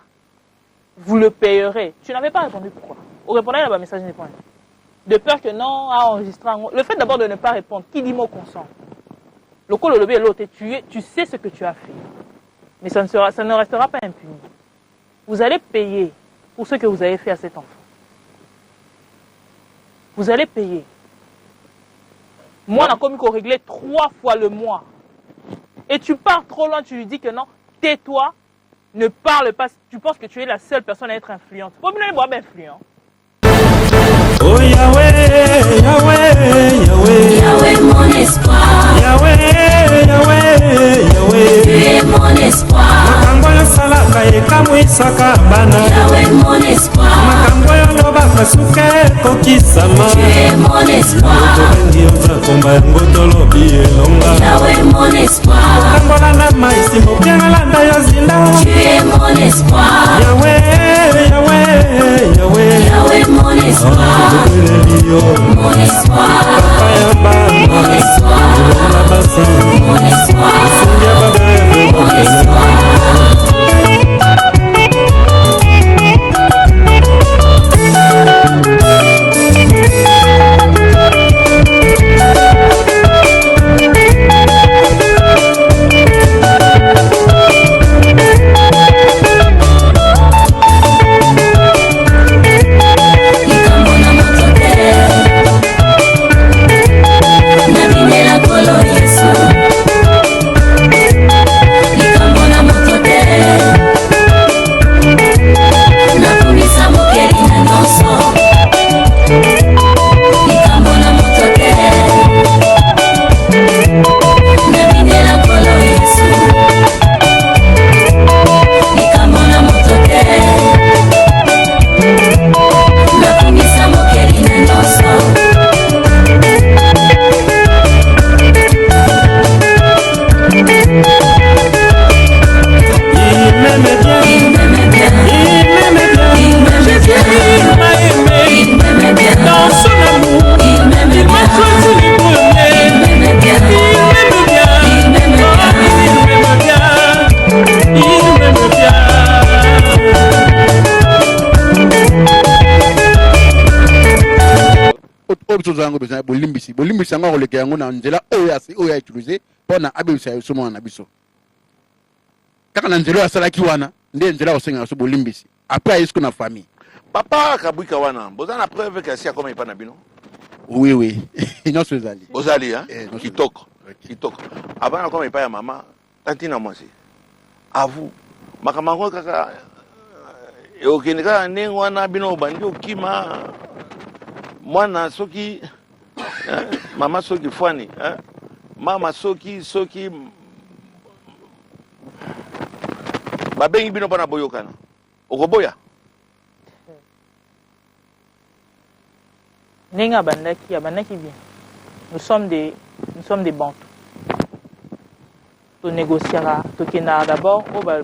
vous le payerez. Tu n'avais pas répondu pourquoi? Vous répondez à un message n'est pas. De peur que non, à enregistrer. Le fait d'abord de ne pas répondre, qui dit mot consent? Le col le et l'autre, tu sais ce que tu as fait. Mais ça ne restera pas impuni. Vous allez payer pour ce que vous avez fait à cet enfant. Vous allez payer. Moi, on a commis qu'on réglait 3 fois le mois. Et tu pars trop loin, tu lui dis que non, tais-toi, ne parle pas. Tu penses que tu es la seule personne à être influente. Faut bien être influent. Oh Yahweh, Yahweh, Yahweh, Yahweh mon espoir, Yahweh, Yahweh, Yahweh, tu es mon espoir, makambo yo salaka ekamwisaka bana, Yahweh mon espoir, makambo yo lobaka suke kokisama, tu es mon espoir, tobengi oza komba yango tolobi elonga, Yahweh mon espoir, makambola na maisi mopiangalanda yo zinda, tu es mon espoir, Yahweh, Yahweh, Yahweh, Yahweh mon espoir, mon espoir, mon espoir, mon espoir, mon espoir. bolimbisi yango koleka yango na nzela oyo asi oyo a utiliser pona abebisa yo somo na biso kaka na nzelo asalaki wana nde nzela osenga so bolimbisi après est-ce que na famille papa kabwika wana bozana preuve que si akoma ipana bino oui non sezali bozali hein non, kitoko kitoko abana koma ipa ya mama tantina mwasi avu makamango kaka okende kaka ndenge wana bino bandi okima mwana soki mama soki fwani mama soki babengi bino mpona boyokana okoboya ndenge abandaki bien nous sommes des bantous to négociera to kena d'abord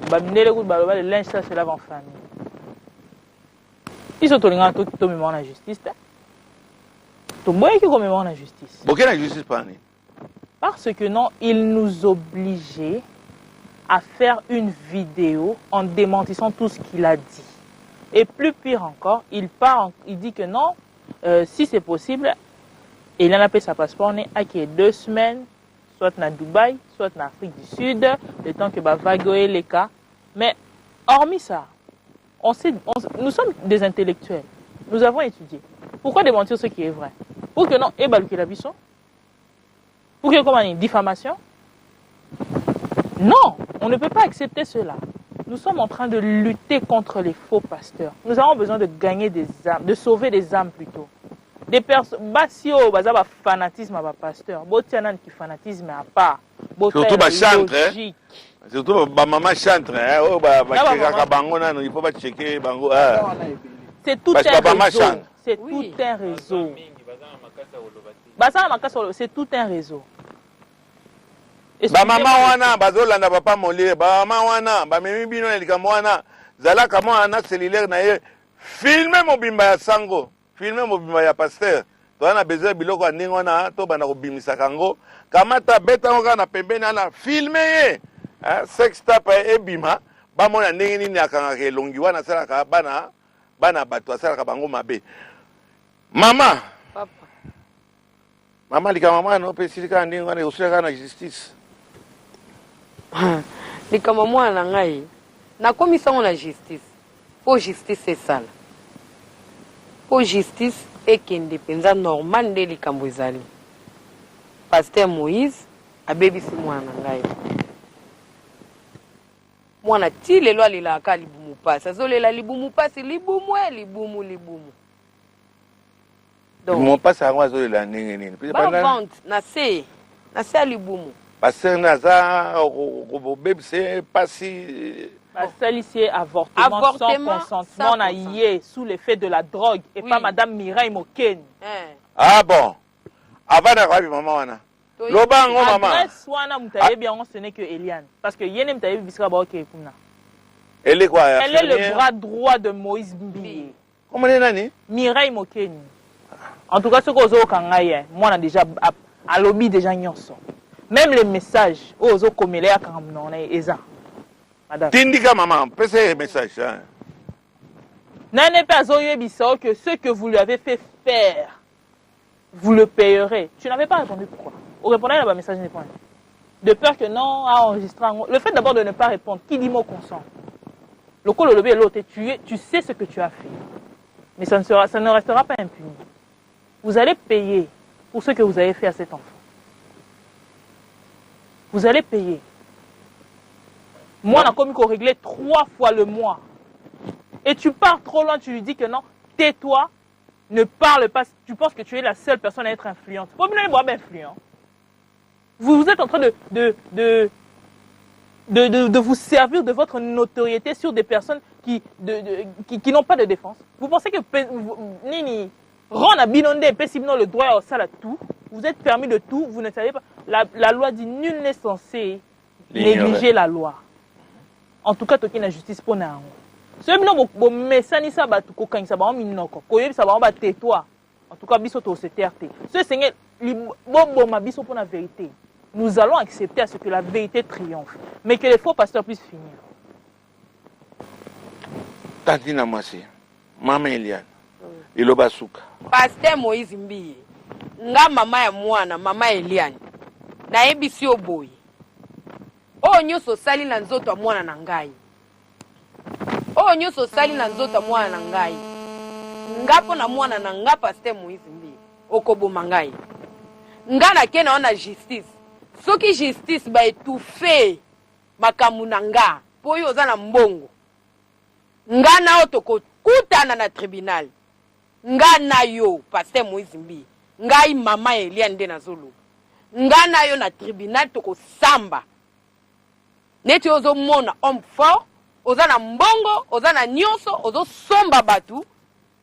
bamindele ku baloba le linge ça se lave en famille iso to linga to mémoire na justice to boye ki ko mémoire na justice boke na justice pani parce que non il nous obligeait à faire une vidéo en démentissant tout ce qu'il a dit et plus pire encore il dit que non si c'est possible il en a payé sa passeport on est à 2 semaines soit na Dubaï, soit na Afrique du Sud, le temps que va vaguer les cas. Mais hormis ça, nous sommes des intellectuels. Nous avons étudié. Pourquoi démentir ce qui est vrai? Pour que non, et baluki la bisson? Pour que comment une diffamation? Non, on ne peut pas accepter cela. Nous sommes en train de lutter contre les faux pasteurs. Nous avons besoin de gagner des âmes, de sauver des âmes plutôt. Des personnes, basio, bazaba fanatisme à pasteur, botianan qui fanatisme à part, surtout ba chantre, surtout ba maman chantre, oh ba checker bango na, il faut pas checker bango. C'est tout un réseau. C'est tout un réseau. Bazana makasa, c'est tout un réseau. Ba maman wana, bazolanda papa molire, ba maman wana, ba memi bino elikamo wana, zala kamo ana cellulaire na ye, filmer mobimba ya sango. Filmer mobimba ya pasteur to ana besoin biloko ndenge wana to bana kobimisa kango kamata beta ngoka na pembeni ana filmer sex tape ebima ba mona ndenge nini akanga ke longi wana sala bana bato asala ka bango mabe mama papa mama lika mama no pesika ndenge wana usika na justice lika mama na ngai na commission la justice pour justice c'est ça. Pour justice et qu'indépendance normal de likambo ezali. Pasteur Moïse abebisi mwana ngai. Mwana ti lelo alela ka libumu pasi. Azolela libumu pasi libumu. Donc libumu pasi yango azolela ndenge nini? Ba vente na se libumu. Pasteur naza kobebisi pasi Salicier avortement sans consentement naïe sous l'effet de la drogue et pas Madame Mireille Moken. Ah bon. Avant d'arriver maman wana. Lobango maman. Adresse wana mutaye bien ce n'est que Eliane parce que yene mutaye bisika ba OK kuna. Elle est quoi? Elle est le bras droit de Moïse Mbi. Comment est nani? Mireille Moken. En tout cas ce que ozo kangaye, moi on a déjà à lobby déjà nyonso. Même les messages ozo komele akamno na eza. Madame. Tindika maman, passez un message. N'est pas que ce que vous lui avez fait faire, vous le payerez. Tu n'avais pas répondu pourquoi? Au répondant à un message n'est pas. De peur que non, à enregistrer. Le fait d'abord de ne pas répondre, qui dit mot consent? Le col au lobby et l'autre, tu sais ce que tu as fait. Mais ça ne restera pas impuni. Vous allez payer pour ce que vous avez fait à cet enfant. Vous allez payer. Moi, on a commis qu'on réglait 3 fois le mois. Et tu pars trop loin, tu lui dis que non, tais-toi, ne parle pas. Tu penses que tu es la seule personne à être influente. Vous êtes influent. Vous êtes en train de vous servir de votre notoriété sur des personnes qui n'ont pas de défense. Vous pensez que Nini, Ron a binondé le droit au salaire tout. Vous êtes permis de tout, vous ne savez pas. La loi dit nul n'est censé négliger la loi. En tout cas, toki na justice pour na. Ce bino bo mesani sa ba ko kanisa ba minoko. Ko yebi sa ba tais-toi. En tout cas, biso to se terté. Ce Seigneur bo ma biso pour la vérité. Nous allons accepter à ce que la vérité triomphe, mais que les faux pasteurs puissent finir. Tantina Mwasi, Maman Eliane, Iloba Souka. Pasteur Moïse Mbi, nga mama ya mwana, mama Eliane. Na ebisi oboyi. oyo nyonso sali na nzoto ya mwana na ngai oyo nyonso sali na nzoto ya mwana na ngai nga mpo na mwana na nga Pasteur Moïse Mbi okoboma ngai nga nake na ona justice soki justice baetufe makambo na nga mpo oyo oza na mbongo nga na oyo tokokutana na tribunal nga na yo Pasteur Moïse Mbi ngai mama Elia nde nazoloba nga na yo na tribunal tokosamba neti ozomona homme fort oza na mbongo oza na nyonso ozosomba batu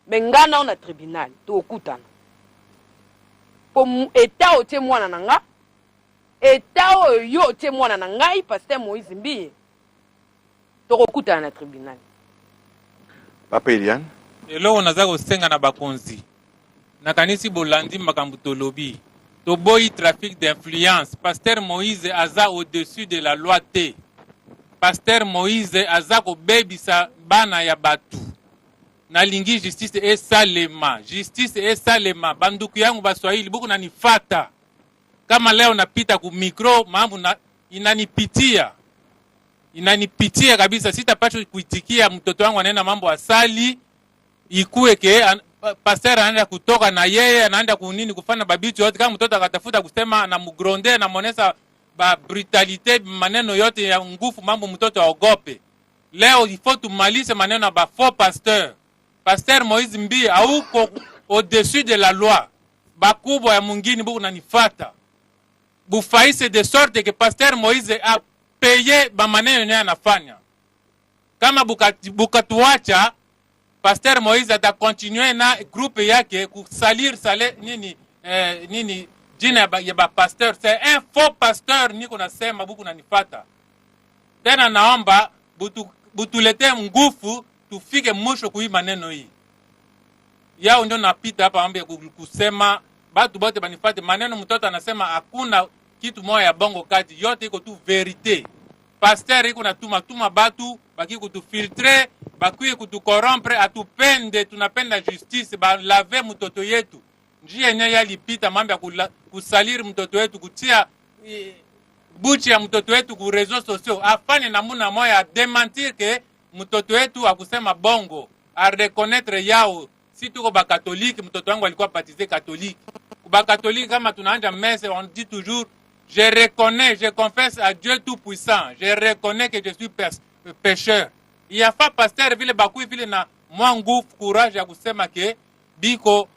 me nga na yo na tribunal tokokutana po eta otie mwana na nga eta oyo yo otie mwana na ngai Pasteur Moïse Mbi tokokutana na tribunal. Papa Eliane eloko naza kosenga na bakonzi nakanisi bolandi makambo tolobi toboyi trafic d'influence. Pasteur Moïse aza au-dessus de la loi te. Pasteur Moïse aza kobebisa bana ya batu nalingi justice esalema banduku yangu baswahili buku nanifata kama leo napita ku mikro mambo inanipitia kabisa. Sitapaswa kuitikia mtoto wangu anaenda mambo asali ikuwe ke pasteur anaenda kutoka na yeye anaenda kunini kufanya babitu yote. Kama mtoto akatafuta kusema na mugronde na monesa ba brutalite maneno yote ya ngufu mambo mtoto aogope. Leo il faut tumalize maneno ba faux pasteur. Pasteur Moïse Mbi auko au-dessus de la loi. Bakubwa ya mungini buku nanifata. Bufaise de sorte que Pasteur Moïse a payé ba maneno nye anafanya. Kama bukatuacha Pasteur Moïse ata continue na groupe yake kusalir sale nini jina ya ba pasteur. C'est un faux pasteur niko nasema buku nanifata. Tena naomba butulete ngufu tufike mwisho kui maneno hii. Yao ndio napita hapa ambe kusema batu bote banifate maneno mtoto anasema hakuna kitu moja ya bongo kati yote iko tu verite. Pasteur iko natuma batu baki kutufiltre baki kutukorrompre atupende tunapenda justice ba lave mtoto yetu. Njia yenyewe yalipita mambo ya kusaliri mtoto wetu kutia buchi ya mtoto wetu ku réseaux sociaux afanye namuna moya a démentir que mtoto wetu akusema bongo a reconnaître yao. Si tuko ba catholique mtoto wangu alikuwa baptisé catholique. Ba catholique kama tunaanja messe on dit toujours je reconnais, je confesse à Dieu tout puissant. Je reconnais que je suis pécheur. Il y a pas pasteur vile bakui vile na mwangu courage ya kusema ke biko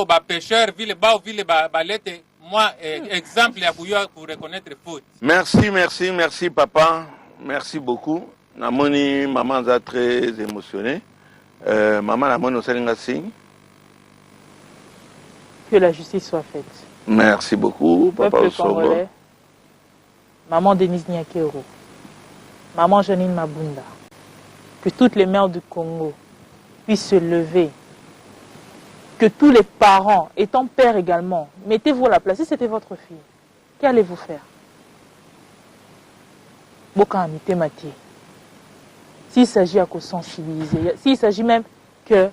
ba pécheur vile ba lete moi exemple ya kuyo pour reconnaître faute. Merci papa. Merci beaucoup. Namoni maman za très émotionnée. Maman namoni osalinga signe. Que la justice soit faite. Merci beaucoup papa Osongo. Maman Denise Nyakero. Maman Janine Mabunda. Que toutes les mères du Congo puissent se lever. Que tous les parents, étant pères également, mettez-vous à la place. Si c'était votre fille, qu'allez-vous faire? Bokamite Mathieu. S'il s'agit à sensibiliser, s'il s'agit même que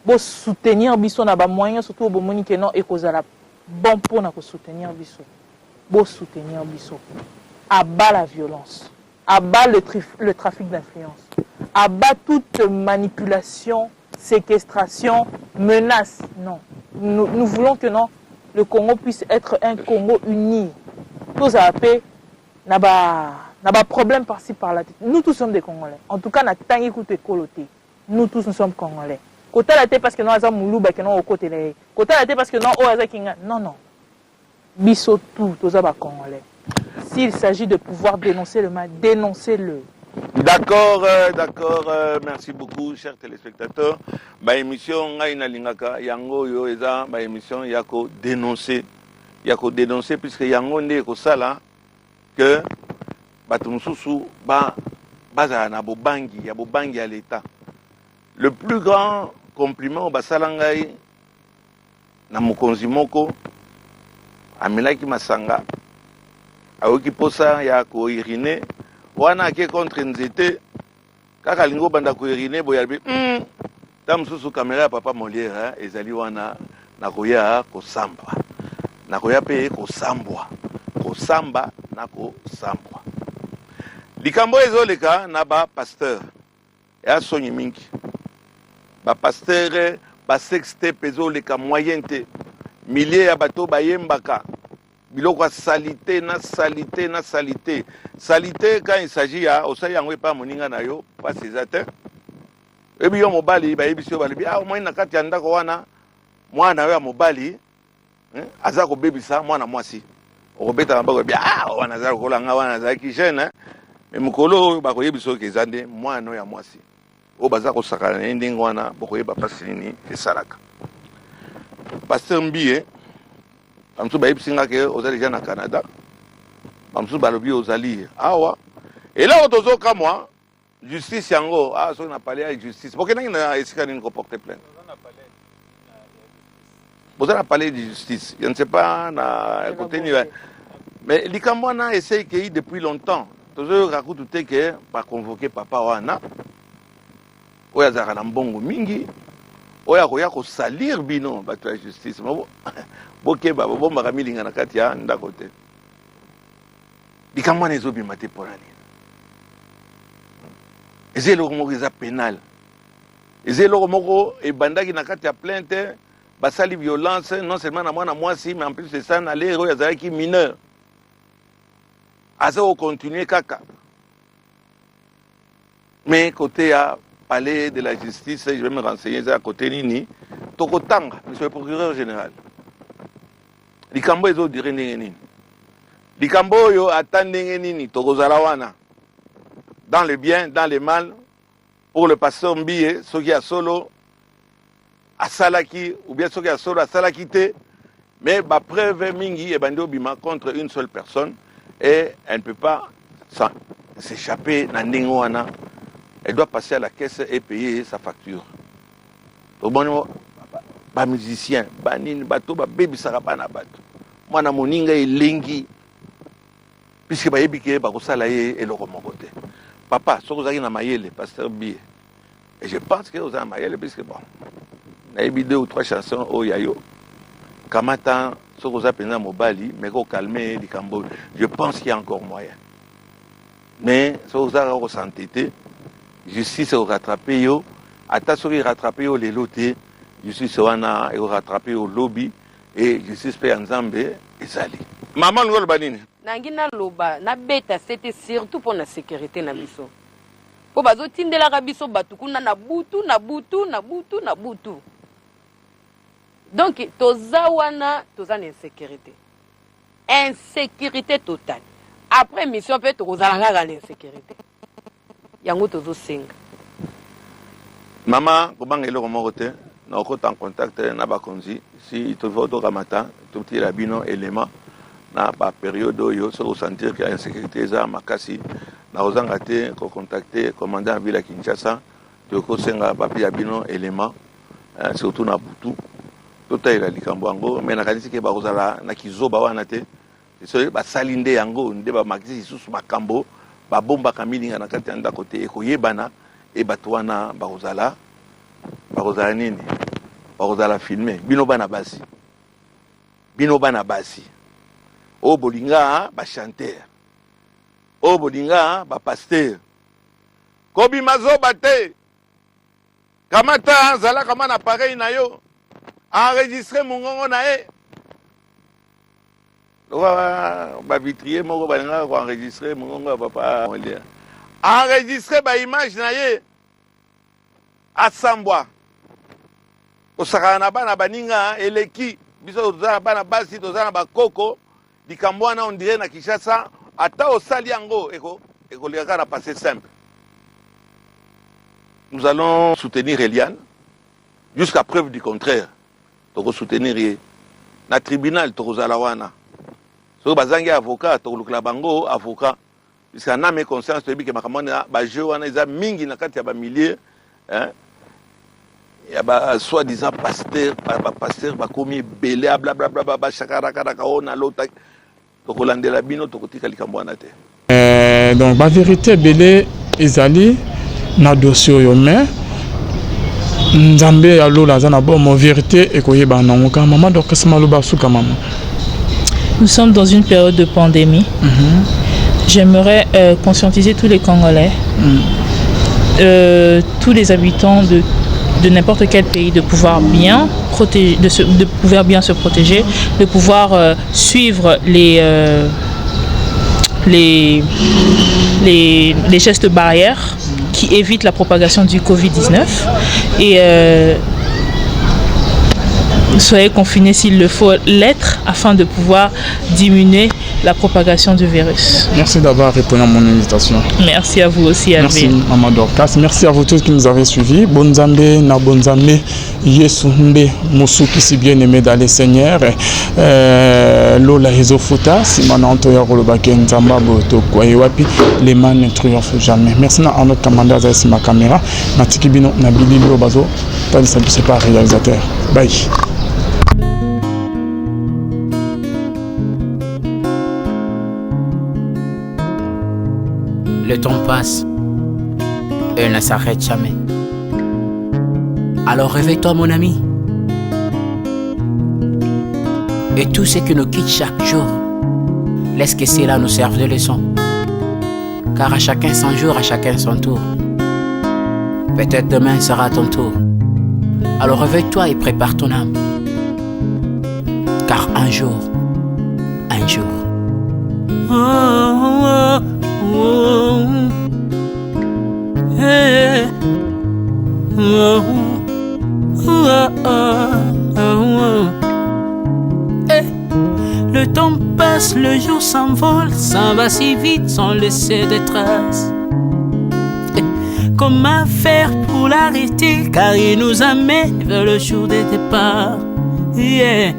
vous soutenir biso na ba moyen surtout au bomoni que non et cause la bon pour na soutenir biso. Vous soutenir biso. Abat la violence, abat le trafic d'influence, abat toute manipulation, séquestration, menace. Non. Nous voulons que non, le Congo puisse être un Congo uni. Tous à la paix, n'a pas problème par-ci par-là. Nous tous sommes des Congolais. En tout cas, nous tous nous sommes Congolais. Côté la tête parce que nous avons Moulouba que nous au côté les. Côté la tête parce que nous avons Kinga. Non. Biso tous Congolais. S'il s'agit de pouvoir dénoncer le mal, dénoncez-le. D'accord. Merci beaucoup, chers téléspectateurs. Ma émission Ngaina Lingaka Yango yo eza ma émission yako dénoncer puisque Yango ndé ko sala que batumususu baza na bobangi ya l'état. Le plus grand compliment au basalangai na mokonzi moko amelaki masanga aoki posa ya ko irine wana ke contre nzete kaka lingo banda ko irine boyalbi tam susu kamera papa Molière ezali wana nakoya ko samba nakoya pe ko sambwa ko samba na ko sambwa likambo ezoleka na bapasteur ya soni mingi bapasteur basextape ezoleka moyen te milliers ya bato bayembaka biloko ya salité na salité na salité salité quand il s'agit ya osali yango epa moninga na yo pasi eza te ebi yo mobali bayebisi yo balobi omoi na kati ya ndako wana mwana yo ya mobali aza kobebisa mwana mwasi okobeta na bako wana aza lokolanga wana azalaki jeune me mokolo oyo bakoyebisa oyo eza nde mwana oyo ya mwasi oyo baza kosakana na ye ndenge wana bokoyeba mpasi nini esalaka paster mbie bamosusu bayebisinga ke oza deja na Canada bamosusu balobi ozali awa eloko tozokamwa justice yango soki na pale ya justice bokendangi na esika nini koporte plainte boza na palais de justice je ne sais pas na côté ni mais likambo wana essaye kei depuis longtemps tozoyoka kutu te ke baconvoke papa wana oyo azalaka na mbongo mingi oyo akoya kosalir bino bato ya justice bokeba bobombaka milinga na kati ya ndako te likambo wana ezobima te mpona nini eza eloko moko eza pénal eza eloko moko ebandaki na kati ya plainte basali violence non seulement na mwana mwasi mais en plus de ça na lere oyo azalaki mineur aza kocontinue kaka mais côté ya palais de la justice je vais me renseigner eza côté nini tokotanga monsieur le procureur général likambo ezodire ndenge nini likambo oyo ata ndenge nini tokozala wana dans le bien dans le mal pour le pasteur Mbie soki ya solo asalaki ou bien soki ya solo asalaki te mais ba preuve mingi ebandi obima contre une seule personne et elle ne peut pas s'échapper na ndenge wana. Elle doit passer à la caisse et payer sa facture. Donc bon, ba musicien, ba nini bato ba baby sarabana bato. Mwana moninga elengi puisque ba yebike ba kosala ye eloko moko te. Papa, soko zaki na mayele pasteur Mbie. Et je pense que aux amayele puisque bon. Na yebi 2 ou 3 chansons au yayo. Kamata soko za pena mobali mais ko calmer likambo. Je pense qu'il y a encore moyen. Mais soko za ko s'entêter. Justice au rattrapé yo, ata soki rattrapé yo les lotés, justice wana au rattrapé au lobby et justice pe nzambe ezali. Maman ngolo banini. Nangina loba na beta c'était surtout pour la sécurité na biso. Po bazo tindela ka biso batukuna na butu. Donc toza wana toza na insécurité. Insécurité totale. Après mission peut tozalanga na insécurité. Yango tozo senga. Mama kobanga eloko moko te na okota en contact na bakonzi si tovo to kamata to tira bino élément na ba période oyo so sentir que insécurité za makasi na ozanga te ko contacter commandant ville Kinshasa to ko senga ba pia bino élément surtout na butu to taira likambo yango mais na kanisi ke ba kozala na kizoba wana te so ba salinde yango nde ba makisi susu makambo ba bomba kamilinga na kati anda kote ekoyebana e batwana bakozala nini bakozala filmer bino bana basi o bolinga ba chanteur o bolinga ba pasteur kobi mazoba te kamata zala kama na pareil na yo enregistrer mongongo na e ba vitrier moko balinga ko enregistrer mongongo papa enregistrer ba image na ye asambwa osakana bana baninga eleki biso tozana bana basi tozana bakoko likambo wana on dirait na Kinshasa ata osali yango ekoleka na passer simple. Nous allons soutenir Eliane jusqu'à preuve du contraire. Toko soutenir ye na tribunal tokozala wana so bazangi avocat tokolukla bango avocat puisque na me conscience to ebike makamona ba jeu wana eza mingi na kati ya ba milliers ya ba soi-disant pasteur ba komi belé bla bla bla ba chakara ka ona lota tokolandela bino tokotika likambo wana te. Donc ba vérité belé ezali na dossier yo mais nzambe ya lola zana bon mon vérité ekoyeba na ngoka maman donc ça maloba suka maman. Nous sommes dans une période de pandémie. j'aimerais conscientiser tous les Congolais, tous les habitants de n'importe quel pays de pouvoir bien protéger, de pouvoir bien se protéger, de pouvoir suivre les gestes barrières qui évitent la propagation du Covid-19 et soyez confinés s'il le faut l'être afin de pouvoir diminuer la propagation du virus. Merci d'avoir répondu à mon invitation. Merci à vous aussi, Albert. Merci Maman Dorcas. Merci à vous tous qui nous avez suivis. Bonzambe, na bonzambe, Yesu mbe, musuki si bien aimé dans les Seigneurs. Lola Ezofuta, Simana Antoya Rolobake Nzamba Boto Kwayewapi, les man ne triomphent jamais. Merci à notre commandant Zaïs ma caméra. Natikibino Nabili Lobazo, pas de c'est pas réalisateur. Bye. Le temps passe et ne s'arrête jamais. Alors réveille-toi mon ami. Et tout ce qui nous quitte chaque jour, laisse que cela nous serve de leçon. Car à chacun son jour, à chacun son tour. Peut-être demain sera ton tour. Alors réveille-toi et prépare ton âme. Car un jour. Oh, oh, oh, hey. Oh, oh, oh, oh. Hey. Le temps passe, le jour s'envole, s'en va si vite sans laisser de traces. Hey. Comment faire pour l'arrêter, car il nous amène vers le jour de départ. Yeah.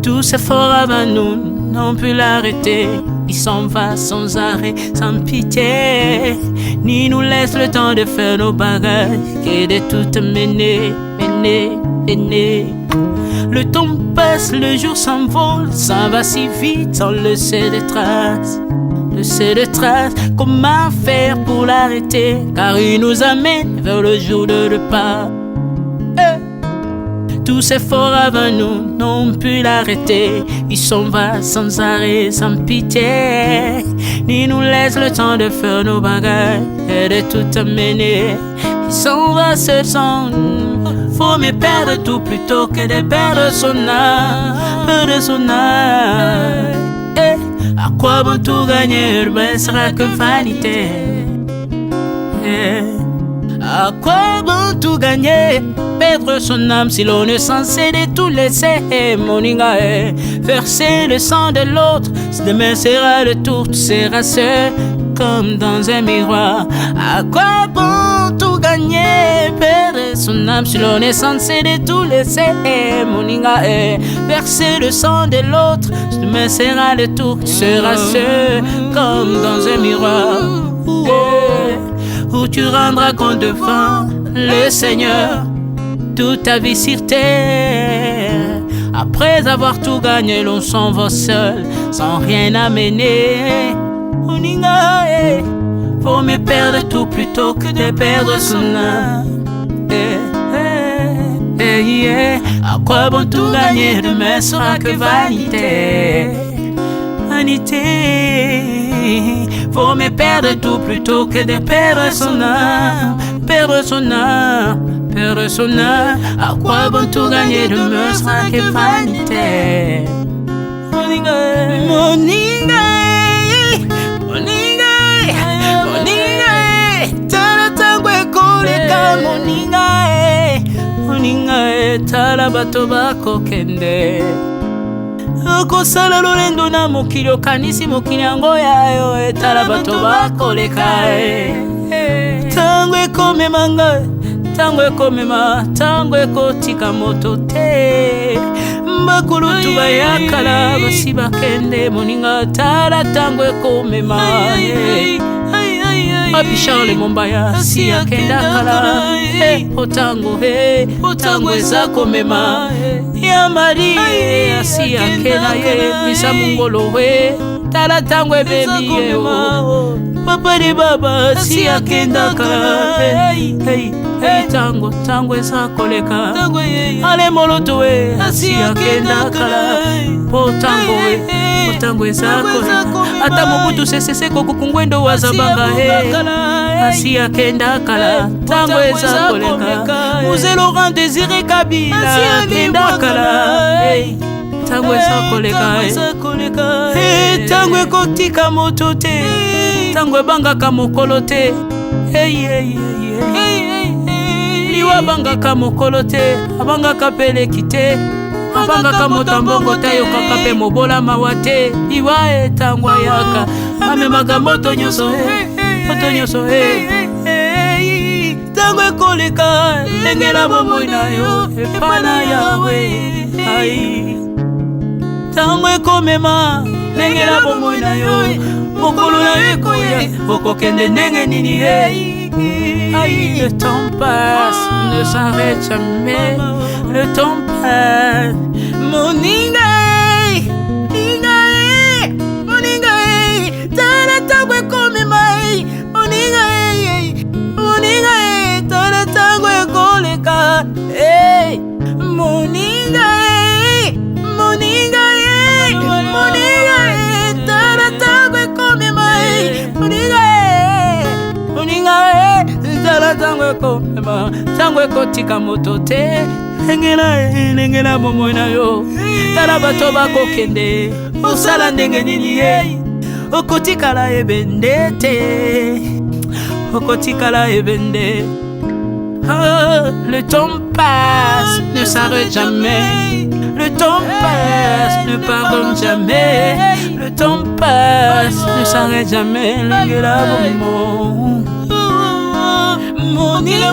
Tout s'effort avant nous, n'ont pu l'arrêter. Il s'en va sans arrêt, sans pitié, ni nous laisse le temps de faire nos bagages, et de tout mener. Le temps passe, le jour s'envole, s'en va si vite sans laisser de traces. Comment faire pour l'arrêter, car il nous amène vers le jour de repas. Tous ces forts avant nous n'ont pu l'arrêter. Il s'en va sans arrêt, sans pitié, ni nous laisse le temps de faire nos bagages et de tout amener. Il s'en va seul sans nous. Faut mieux perdre tout plutôt que de perdre son âme. À quoi bon tout gagner, ben sera que vanité. À quoi bon tout gagner, perdre son âme si l'on est censé de tout laisser. Moninga, verser le sang de l'autre, demain sera le tour, tu seras seul comme dans un miroir. À quoi bon tout gagner, perdre son âme si l'on est censé de tout laisser. Moninga, verser le sang de l'autre, demain sera le tour, tu seras seul comme dans un miroir. Où tu rendras compte devant le Seigneur toute ta vie sur terre. Après avoir tout gagné, l'on s'en va seul, sans rien amener. Faut mieux perdre tout plutôt que de perdre son âme. À quoi bon tout gagner, demain sera que vanité. Faut mieux perdre tout plutôt que de perdre son âme. Perdre son âme. À quoi bon tout gagner, demain sera que vanité. Moninga, tala tangwe koleka. Moninga, tala bato bako kende. Kosala lolendo na mokili okanisi mokili yango yayo, tala bato bakoleka. Tango ekomema ngai, tango ekomema, tango ekotika moto te. Bakulutu bayakala basi bakende. Moninga, tala tango ekomema. Papi Charles Mombaya si akenda kala. Otango eza komema. Ya Mari si akenda ye misa mungolo we. Tala tango ebebi ye o. Papa de baba si akenda kala. Hey tango tango eza koleka ale moloto we asi akenda kala po tango we po tango eza koleka ata mobutu sesese kokukungwendo wazabanga he asi akenda kala tango eza koleka Mzee Laurent Désiré Kabila akenda kala hey tango eza koleka hey tango ekotika moto te tango ebangaka mokolo te hey hey hey liwa bangaka mokolo te abangaka peleki te abangaka motambongo te ayokaka mpe mobola mawa te liwa etango ayaka amemaka moto nyonso tango ekoleka ndenge na bomoi na yo epai na yawe ai tango ekomema ndenge na bomoi na yo mokolo na yo ekoya okokende ndenge nini ye Aïe, le temps passe, ne s'arrête jamais. Le temps passe. Moningae, moningae, tara tangwe kome mai. Moningae, tara tangwe koleka. Hey, moningae, tara tangwe kome mai. Moningae, tala tango komema tango ekotika moto te engela bomoi na yo tala bato bakokende osala ndenge nini ye okotikala ebende te okotikala ebende le temps passe ne s'arrête jamais le temps passe ne pardonne jamais le temps passe ne s'arrête jamais engela bomoi Moninga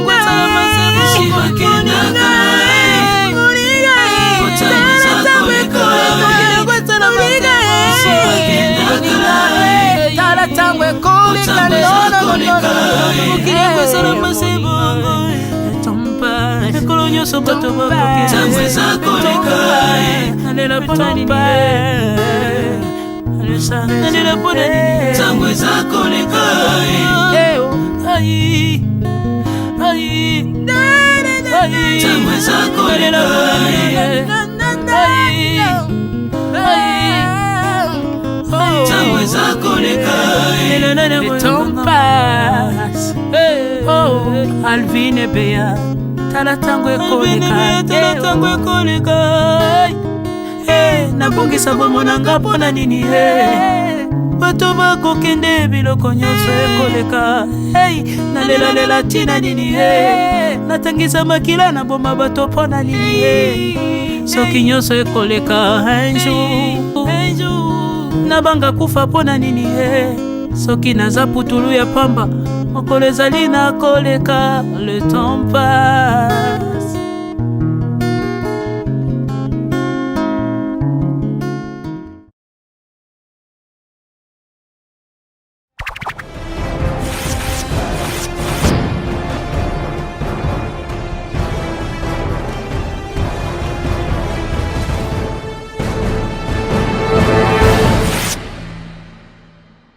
le temps passe. Oh, Alvin et Béa, tala tango ekoleka. Nabongisa bomonanga pona nini bato bakokende biloko nyonso ekoleka nalela tina nini natangisa makila na boma bato pona nini soki nyonso ekoleka un jour nabanga kufa pona nini soki naza putulu ya pamba mokolo ezali nakoleka le temps passe